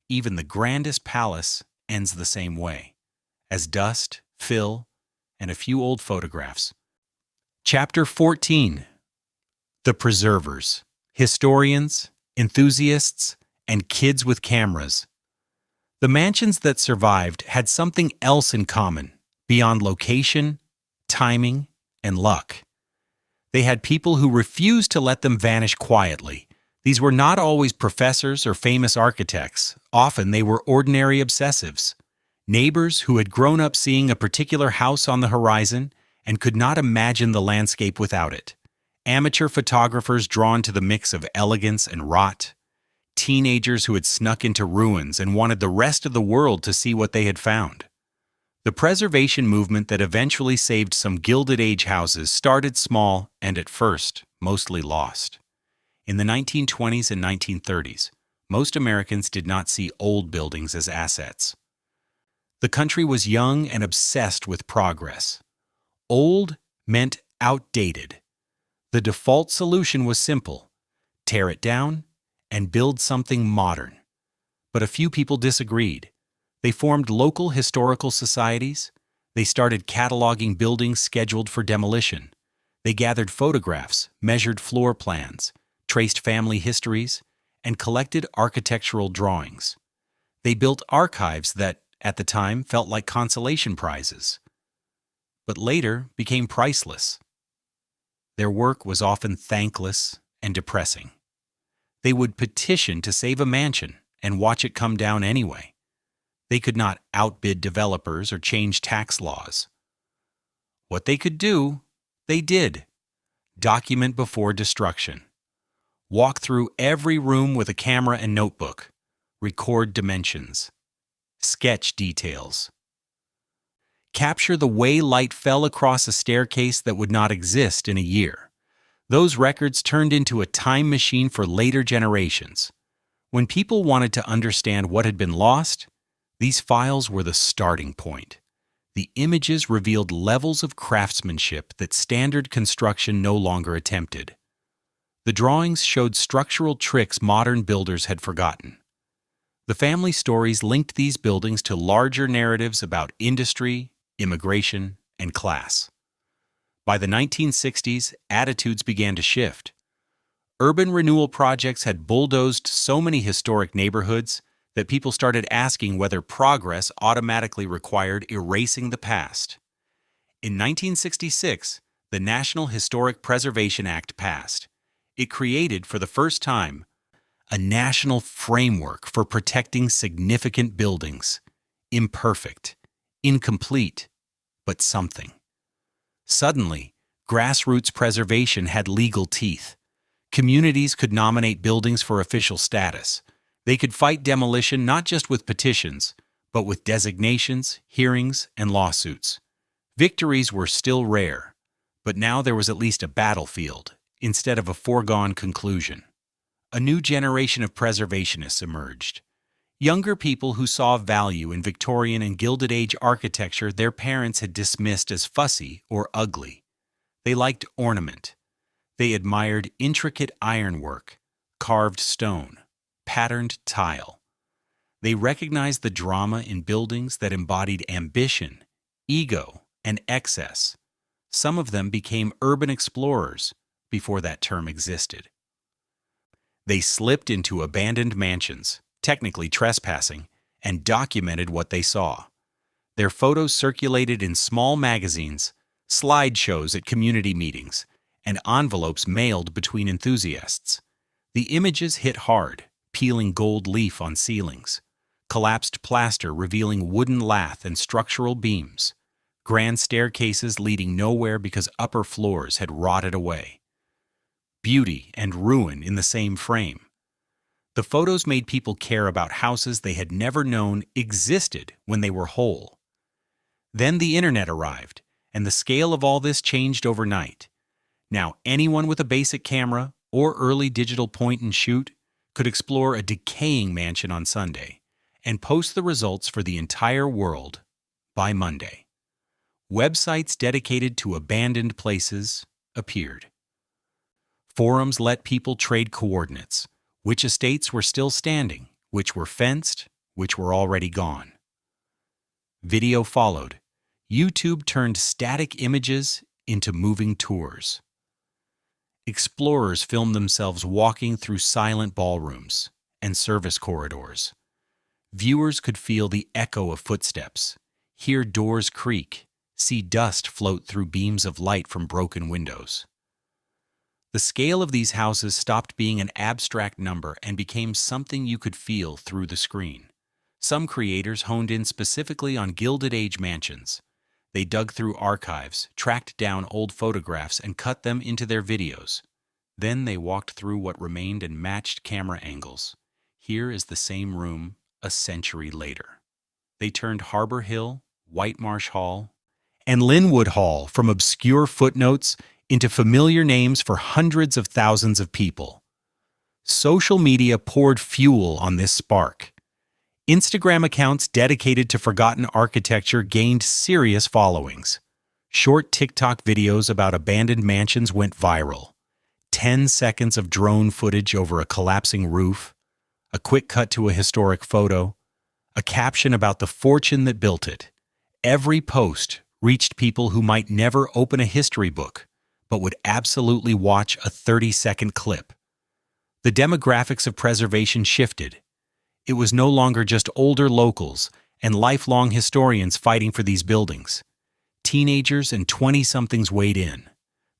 even the grandest palace ends the same way, as dust, fill, and a few old photographs. Chapter 14. The Preservers, Historians, Enthusiasts, and Kids with Cameras. The mansions that survived had something else in common, beyond location, timing, and luck. They had people who refused to let them vanish quietly. These were not always professors or famous architects, Often they were ordinary obsessives, neighbors who had grown up seeing a particular house on the horizon and could not imagine the landscape without it. Amateur photographers drawn to the mix of elegance and rot. Teenagers who had snuck into ruins and wanted the rest of the world to see what they had found. The preservation movement that eventually saved some Gilded Age houses started small and at first mostly lost. In the 1920s and 1930s, most Americans did not see old buildings as assets. The country was young and obsessed with progress. Old meant outdated. The default solution was simple: tear it down and build something modern. But a few people disagreed. They formed local historical societies. They started cataloging buildings scheduled for demolition. They gathered photographs, measured floor plans, traced family histories, and collected architectural drawings. They built archives that, at the time, felt like consolation prizes, but later became priceless. Their work was often thankless and depressing. They would petition to save a mansion and watch it come down anyway. They could not outbid developers or change tax laws. What they could do, they did. Document before destruction. Walk through every room with a camera and notebook. Record dimensions. Sketch details. Capture the way light fell across a staircase that would not exist in a year. Those records turned into a time machine for later generations. When people wanted to understand what had been lost, these files were the starting point. The images revealed levels of craftsmanship that standard construction no longer attempted. The drawings showed structural tricks modern builders had forgotten. The family stories linked these buildings to larger narratives about industry, immigration, and class. By the 1960s, attitudes began to shift. Urban renewal projects had bulldozed so many historic neighborhoods that people started asking whether progress automatically required erasing the past. In 1966, the National Historic Preservation Act passed. It created, for the first time, a national framework for protecting significant buildings. Imperfect, incomplete, but something. Suddenly, grassroots preservation had legal teeth. Communities could nominate buildings for official status. They could fight demolition not just with petitions, but with designations, hearings, and lawsuits. Victories were still rare, but now there was at least a battlefield, instead of a foregone conclusion. A new generation of preservationists emerged. Younger people who saw value in Victorian and Gilded Age architecture their parents had dismissed as fussy or ugly. They liked ornament. They admired intricate ironwork, carved stone, patterned tile. They recognized the drama in buildings that embodied ambition, ego, and excess. Some of them became urban explorers before that term existed. They slipped into abandoned mansions, technically trespassing, and documented what they saw. Their photos circulated in small magazines, slideshows at community meetings, and envelopes mailed between enthusiasts. The images hit hard, peeling gold leaf on ceilings, collapsed plaster revealing wooden lath and structural beams, grand staircases leading nowhere because upper floors had rotted away. Beauty and ruin in the same frame. The photos made people care about houses they had never known existed when they were whole. Then the internet arrived, and the scale of all this changed overnight. Now anyone with a basic camera or early digital point and shoot could explore a decaying mansion on Sunday and post the results for the entire world by Monday. Websites dedicated to abandoned places appeared. Forums let people trade coordinates, which estates were still standing, which were fenced, which were already gone. Video followed. YouTube turned static images into moving tours. Explorers filmed themselves walking through silent ballrooms and service corridors. Viewers could feel the echo of footsteps, hear doors creak, see dust float through beams of light from broken windows. The scale of these houses stopped being an abstract number and became something you could feel through the screen. Some creators honed in specifically on Gilded Age mansions. They dug through archives, tracked down old photographs, and cut them into their videos. Then they walked through what remained and matched camera angles. Here is the same room a century later. They turned Harbor Hill, Whitemarsh Hall, and Linwood Hall from obscure footnotes into familiar names for hundreds of thousands of people. Social media poured fuel on this spark. Instagram accounts dedicated to forgotten architecture gained serious followings. Short TikTok videos about abandoned mansions went viral. 10 seconds of drone footage over a collapsing roof, a quick cut to a historic photo, a caption about the fortune that built it. Every post reached people who might never open a history book, but would absolutely watch a 30-second clip. The demographics of preservation shifted. It was no longer just older locals and lifelong historians fighting for these buildings. Teenagers and 20-somethings weighed in.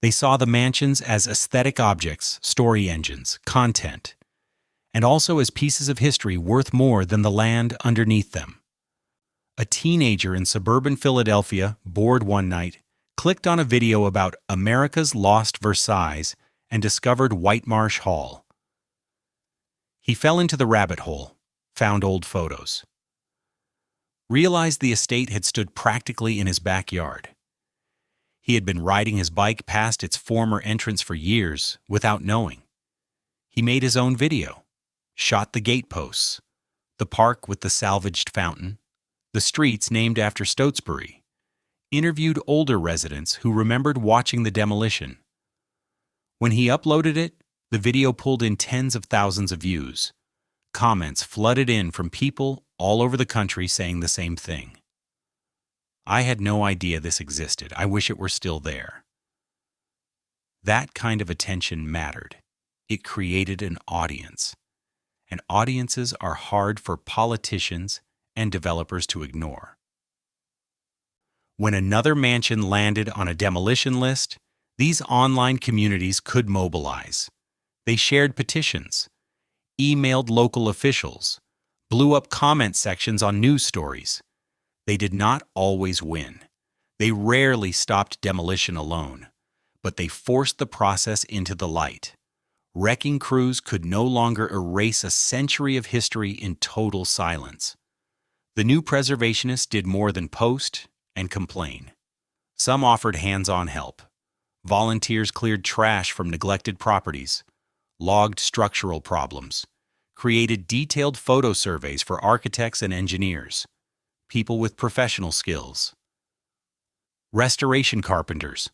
They saw the mansions as aesthetic objects, story engines, content, and also as pieces of history worth more than the land underneath them. A teenager in suburban Philadelphia, bored one night, clicked on a video about America's Lost Versailles and discovered Whitemarsh Hall. He fell into the rabbit hole, found old photos. Realized the estate had stood practically in his backyard. He had been riding his bike past its former entrance for years without knowing. He made his own video, shot the gateposts, the park with the salvaged fountain, the streets named after Stotesbury, interviewed older residents who remembered watching the demolition. When he uploaded it, the video pulled in tens of thousands of views. Comments flooded in from people all over the country saying the same thing. I had no idea this existed. I wish it were still there. That kind of attention mattered. It created an audience. And audiences are hard for politicians and developers to ignore. When another mansion landed on a demolition list, these online communities could mobilize. They shared petitions, emailed local officials, blew up comment sections on news stories. They did not always win. They rarely stopped demolition alone, but they forced the process into the light. Wrecking crews could no longer erase a century of history in total silence. The new preservationists did more than post and complain. Some offered hands-on help. Volunteers cleared trash from neglected properties, logged structural problems, created detailed photo surveys for architects and engineers, people with professional skills, restoration carpenters,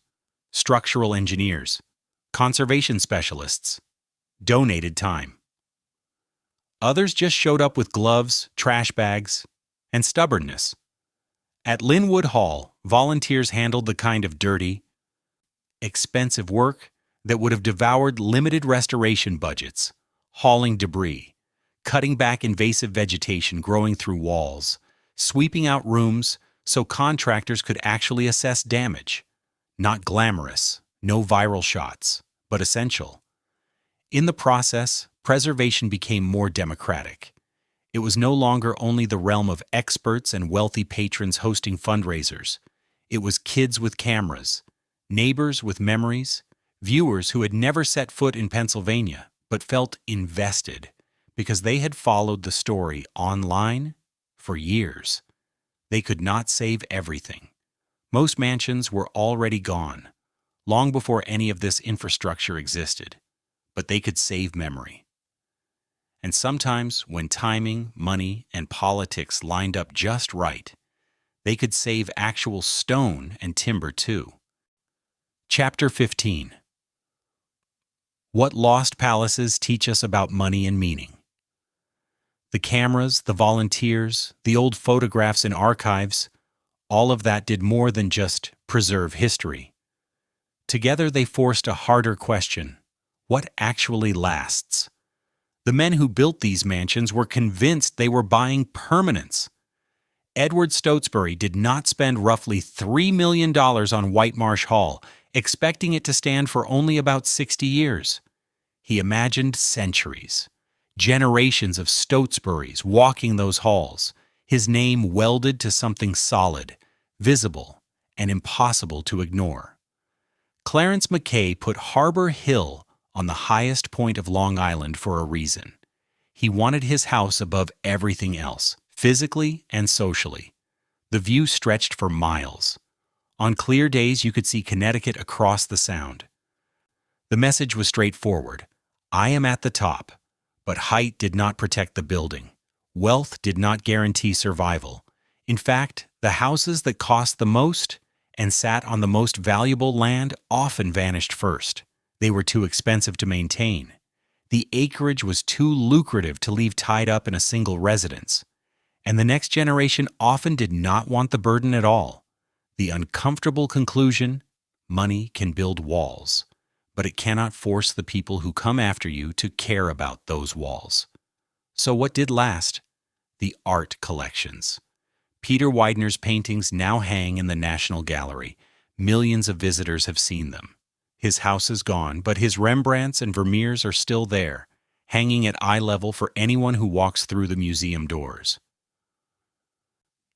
structural engineers, conservation specialists, donated time. Others just showed up with gloves, trash bags, and stubbornness. At Linwood Hall, volunteers handled the kind of dirty, expensive work that would have devoured limited restoration budgets, hauling debris, cutting back invasive vegetation growing through walls, sweeping out rooms so contractors could actually assess damage. Not glamorous, no viral shots, but essential. In the process, preservation became more democratic. It was no longer only the realm of experts and wealthy patrons hosting fundraisers. It was kids with cameras, neighbors with memories, viewers who had never set foot in Pennsylvania but felt invested because they had followed the story online for years. They could not save everything. Most mansions were already gone, long before any of this infrastructure existed, but they could save memory. And sometimes, when timing, money, and politics lined up just right, they could save actual stone and timber too. Chapter 15. What lost palaces teach us about money and meaning. The cameras, the volunteers, the old photographs in archives, all of that did more than just preserve history. Together they forced a harder question: what actually lasts? The men who built these mansions were convinced they were buying permanence. Edward Stotesbury did not spend roughly $3 million on Whitemarsh Hall expecting it to stand for only about 60 years. He imagined centuries, generations of Stotesburys walking those halls, his name welded to something solid, visible, and impossible to ignore. Clarence Mackay put Harbor Hill on the highest point of Long Island for a reason. He wanted his house above everything else, physically and socially. The view stretched for miles. On clear days, you could see Connecticut across the Sound. The message was straightforward. I am at the top, but height did not protect the building. Wealth did not guarantee survival. In fact, the houses that cost the most and sat on the most valuable land often vanished first. They were too expensive to maintain. The acreage was too lucrative to leave tied up in a single residence. And the next generation often did not want the burden at all. The uncomfortable conclusion: money can build walls, but it cannot force the people who come after you to care about those walls. So what did last? The art collections. Peter Widener's paintings now hang in the National Gallery. Millions of visitors have seen them. His house is gone, but his Rembrandts and Vermeers are still there, hanging at eye level for anyone who walks through the museum doors.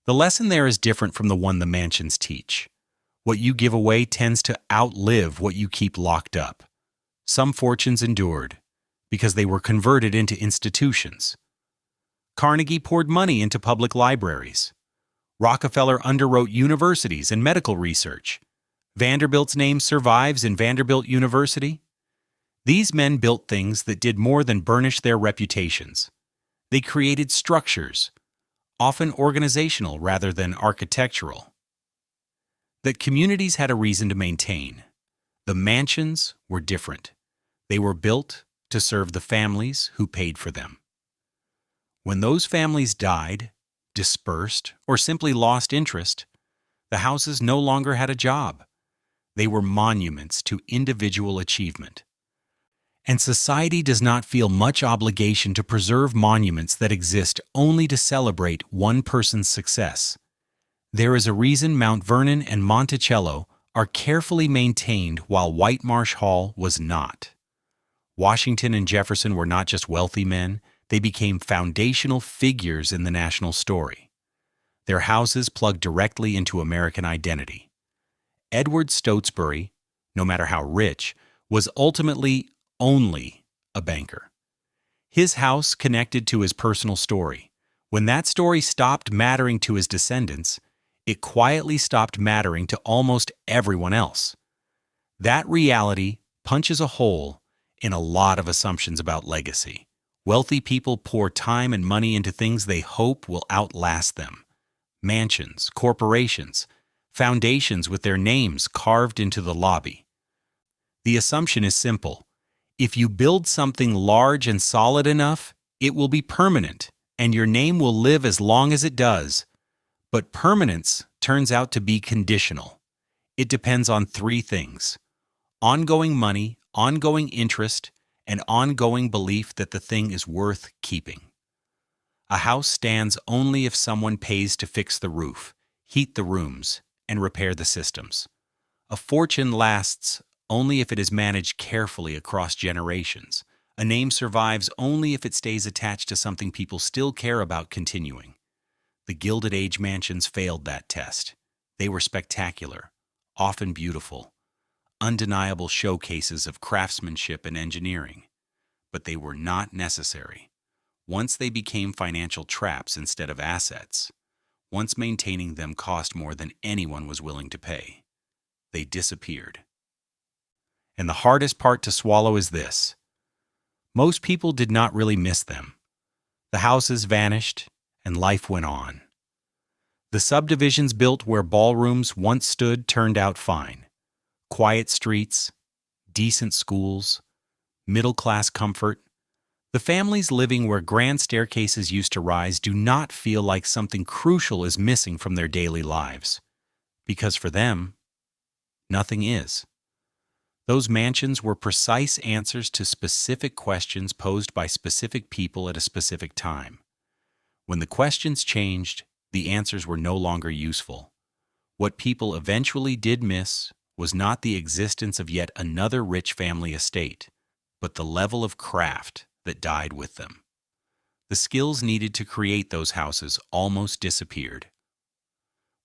The lesson there is different from the one the mansions teach. What you give away tends to outlive what you keep locked up. Some fortunes endured because they were converted into institutions. Carnegie poured money into public libraries. Rockefeller underwrote universities and medical research. Vanderbilt's name survives in Vanderbilt University. These men built things that did more than burnish their reputations. They created structures, often organizational rather than architectural, that communities had a reason to maintain. The mansions were different. They were built to serve the families who paid for them. When those families died, dispersed, or simply lost interest, the houses no longer had a job. They were monuments to individual achievement. And society does not feel much obligation to preserve monuments that exist only to celebrate one person's success. There is a reason Mount Vernon and Monticello are carefully maintained while Whitemarsh Hall was not. Washington and Jefferson were not just wealthy men, they became foundational figures in the national story. Their houses plugged directly into American identity. Edward Stotesbury, no matter how rich, was ultimately only a banker. His house connected to his personal story. When that story stopped mattering to his descendants, it quietly stopped mattering to almost everyone else. That reality punches a hole in a lot of assumptions about legacy. Wealthy people pour time and money into things they hope will outlast them. Mansions, corporations, foundations with their names carved into the lobby. The assumption is simple. If you build something large and solid enough, it will be permanent, and your name will live as long as it does. But permanence turns out to be conditional. It depends on three things: ongoing money, ongoing interest, and ongoing belief that the thing is worth keeping. A house stands only if someone pays to fix the roof, heat the rooms, and repair the systems. A fortune lasts only if it is managed carefully across generations. A name survives only if it stays attached to something people still care about continuing. The Gilded Age mansions failed that test. They were spectacular, often beautiful, undeniable showcases of craftsmanship and engineering. But they were not necessary. Once they became financial traps instead of assets, once maintaining them cost more than anyone was willing to pay, they disappeared. And the hardest part to swallow is this: most people did not really miss them. The houses vanished, and life went on. The subdivisions built where ballrooms once stood turned out fine. Quiet streets, decent schools, middle-class comfort. The families living where grand staircases used to rise do not feel like something crucial is missing from their daily lives. Because for them, nothing is. Those mansions were precise answers to specific questions posed by specific people at a specific time. When the questions changed, the answers were no longer useful. What people eventually did miss was not the existence of yet another rich family estate, but the level of craft that died with them. The skills needed to create those houses almost disappeared.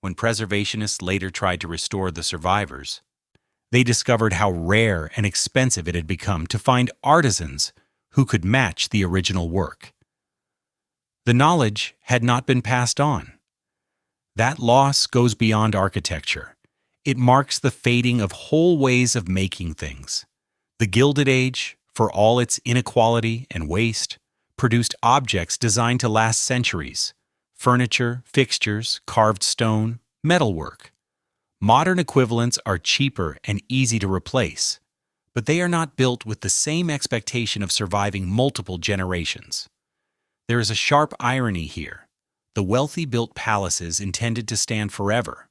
When preservationists later tried to restore the survivors, they discovered how rare and expensive it had become to find artisans who could match the original work. The knowledge had not been passed on. That loss goes beyond architecture. It marks the fading of whole ways of making things. The Gilded Age, for all its inequality and waste, produced objects designed to last centuries: furniture, fixtures, carved stone, metalwork. Modern equivalents are cheaper and easy to replace, but they are not built with the same expectation of surviving multiple generations. There is a sharp irony here. The wealthy built palaces intended to stand forever,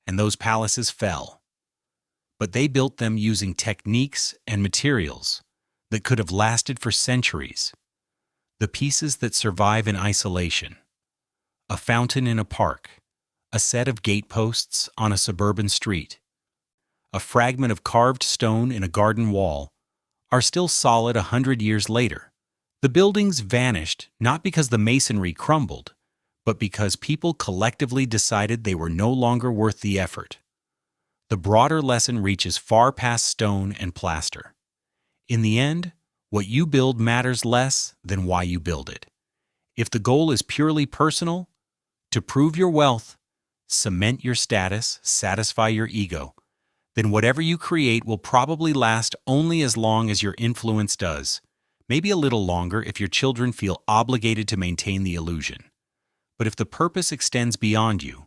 and those palaces fell. But they built them using techniques and materials that could have lasted for centuries. The pieces that survive in isolation: a fountain in a park, a set of gateposts on a suburban street, a fragment of carved stone in a garden wall, are still solid 100 years later. The buildings vanished not because the masonry crumbled, but because people collectively decided they were no longer worth the effort. The broader lesson reaches far past stone and plaster. In the end, what you build matters less than why you build it. If the goal is purely personal, to prove your wealth, cement your status, satisfy your ego, then whatever you create will probably last only as long as your influence does, maybe a little longer if your children feel obligated to maintain the illusion. But if the purpose extends beyond you,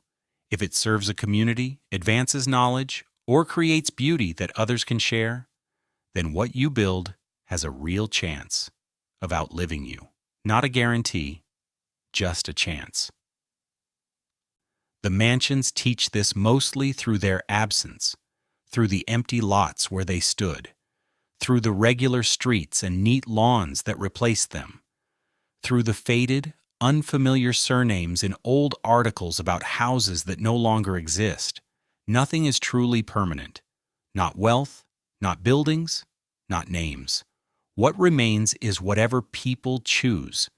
if it serves a community, advances knowledge, or creates beauty that others can share, then what you build has a real chance of outliving you. Not a guarantee, just a chance. The mansions teach this mostly through their absence, through the empty lots where they stood, through the regular streets and neat lawns that replaced them, through the faded, unfamiliar surnames in old articles about houses that no longer exist. Nothing is truly permanent. Not wealth, not buildings, not names. What remains is whatever people choose,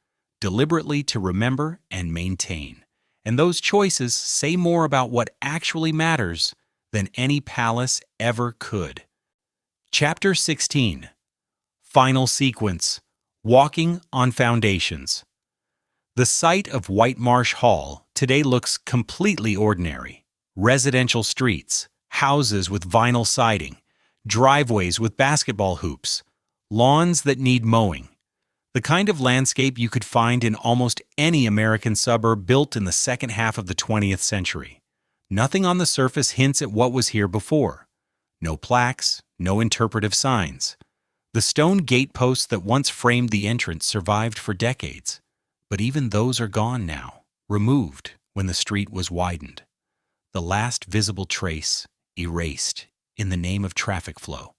deliberately to remember and maintain. And those choices say more about what actually matters than any palace ever could. Chapter 16. Final Sequence: Walking on Foundations. The site of White Marsh Hall today looks completely ordinary. Residential streets, houses with vinyl siding, driveways with basketball hoops, lawns that need mowing. The kind of landscape you could find in almost any American suburb built in the second half of the 20th century. Nothing on the surface hints at what was here before. No plaques, no interpretive signs. The stone gateposts that once framed the entrance survived for decades, but even those are gone now, removed when the street was widened. The last visible trace erased in the name of traffic flow,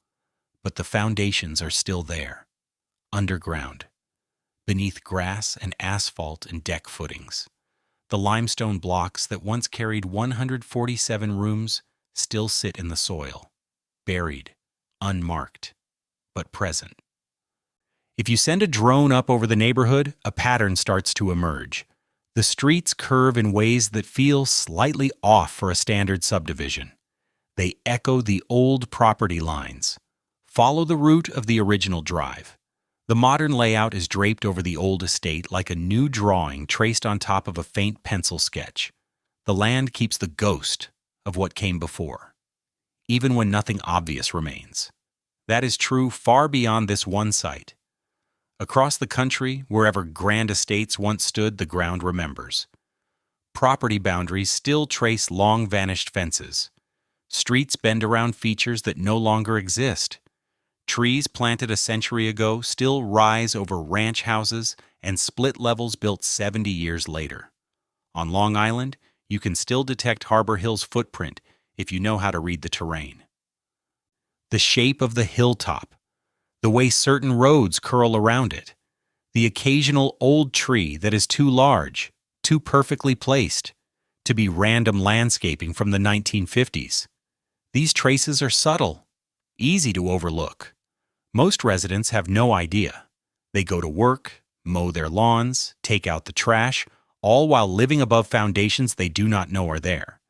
but the foundations are still there, underground, beneath grass and asphalt and deck footings. The limestone blocks that once carried 147 rooms still sit in the soil, buried, unmarked, but present. If you send a drone up over the neighborhood, a pattern starts to emerge. The streets curve in ways that feel slightly off for a standard subdivision. They echo the old property lines. Follow the route of the original drive. The modern layout is draped over the old estate like a new drawing traced on top of a faint pencil sketch. The land keeps the ghost of what came before, even when nothing obvious remains. That is true far beyond this one site. Across the country, wherever grand estates once stood, the ground remembers. Property boundaries still trace long-vanished fences. Streets bend around features that no longer exist. Trees planted a century ago still rise over ranch houses and split levels built 70 years later. On Long Island, you can still detect Harbor Hill's footprint if you know how to read the terrain. The shape of the hilltop, the way certain roads curl around it, the occasional old tree that is too large, too perfectly placed, to be random landscaping from the 1950s. These traces are subtle, easy to overlook. Most residents have no idea. They go to work, mow their lawns, take out the trash, all while living above foundations they do not know are there.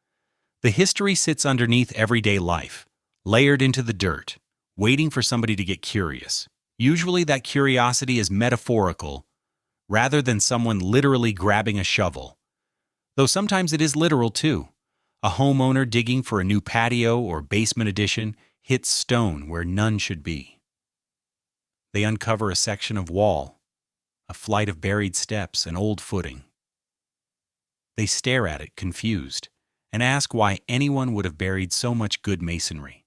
The history sits underneath everyday life, layered into the dirt, waiting for somebody to get curious. Usually that curiosity is metaphorical, rather than someone literally grabbing a shovel. Though sometimes it is literal too. A homeowner digging for a new patio or basement addition hits stone where none should be. They uncover a section of wall, a flight of buried steps, an old footing. They stare at it, confused, and ask why anyone would have buried so much good masonry.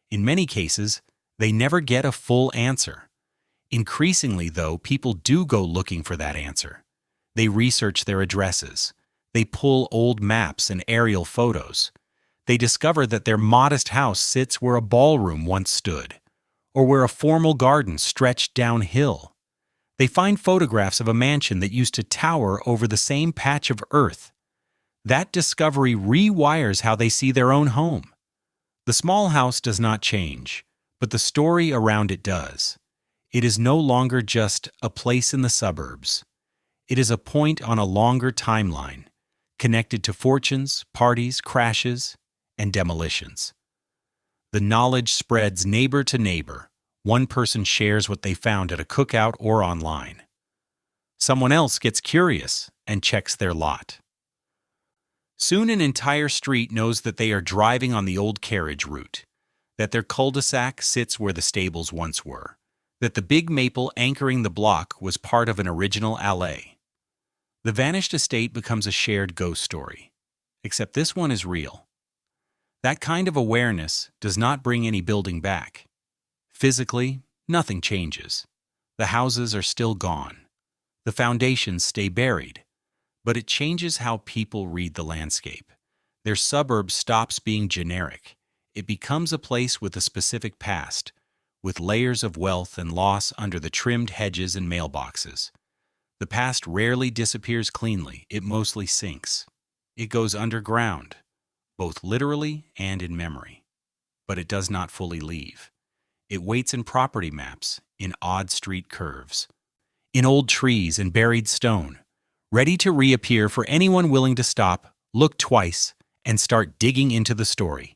In many cases, they never get a full answer. Increasingly, though, people do go looking for that answer. They research their addresses. They pull old maps and aerial photos. They discover that their modest house sits where a ballroom once stood, or where a formal garden stretched downhill. They find photographs of a mansion that used to tower over the same patch of earth. That discovery rewires how they see their own home. The small house does not change, but the story around it does. It is no longer just a place in the suburbs. It is a point on a longer timeline, connected to fortunes, parties, crashes, and demolitions. The knowledge spreads neighbor to neighbor. One person shares what they found at a cookout or online. Someone else gets curious and checks their lot. Soon an entire street knows that they are driving on the old carriage route, that their cul-de-sac sits where the stables once were, that the big maple anchoring the block was part of an original allée. The vanished estate becomes a shared ghost story, except this one is real. That kind of awareness does not bring any building back. Physically, nothing changes. The houses are still gone. The foundations stay buried. But it changes how people read the landscape. Their suburb stops being generic. It becomes a place with a specific past, with layers of wealth and loss under the trimmed hedges and mailboxes. The past rarely disappears cleanly, it mostly sinks. It goes underground, both literally and in memory. But it does not fully leave. It waits in property maps, in odd street curves, in old trees and buried stone, ready to reappear for anyone willing to stop, look twice, and start digging into the story.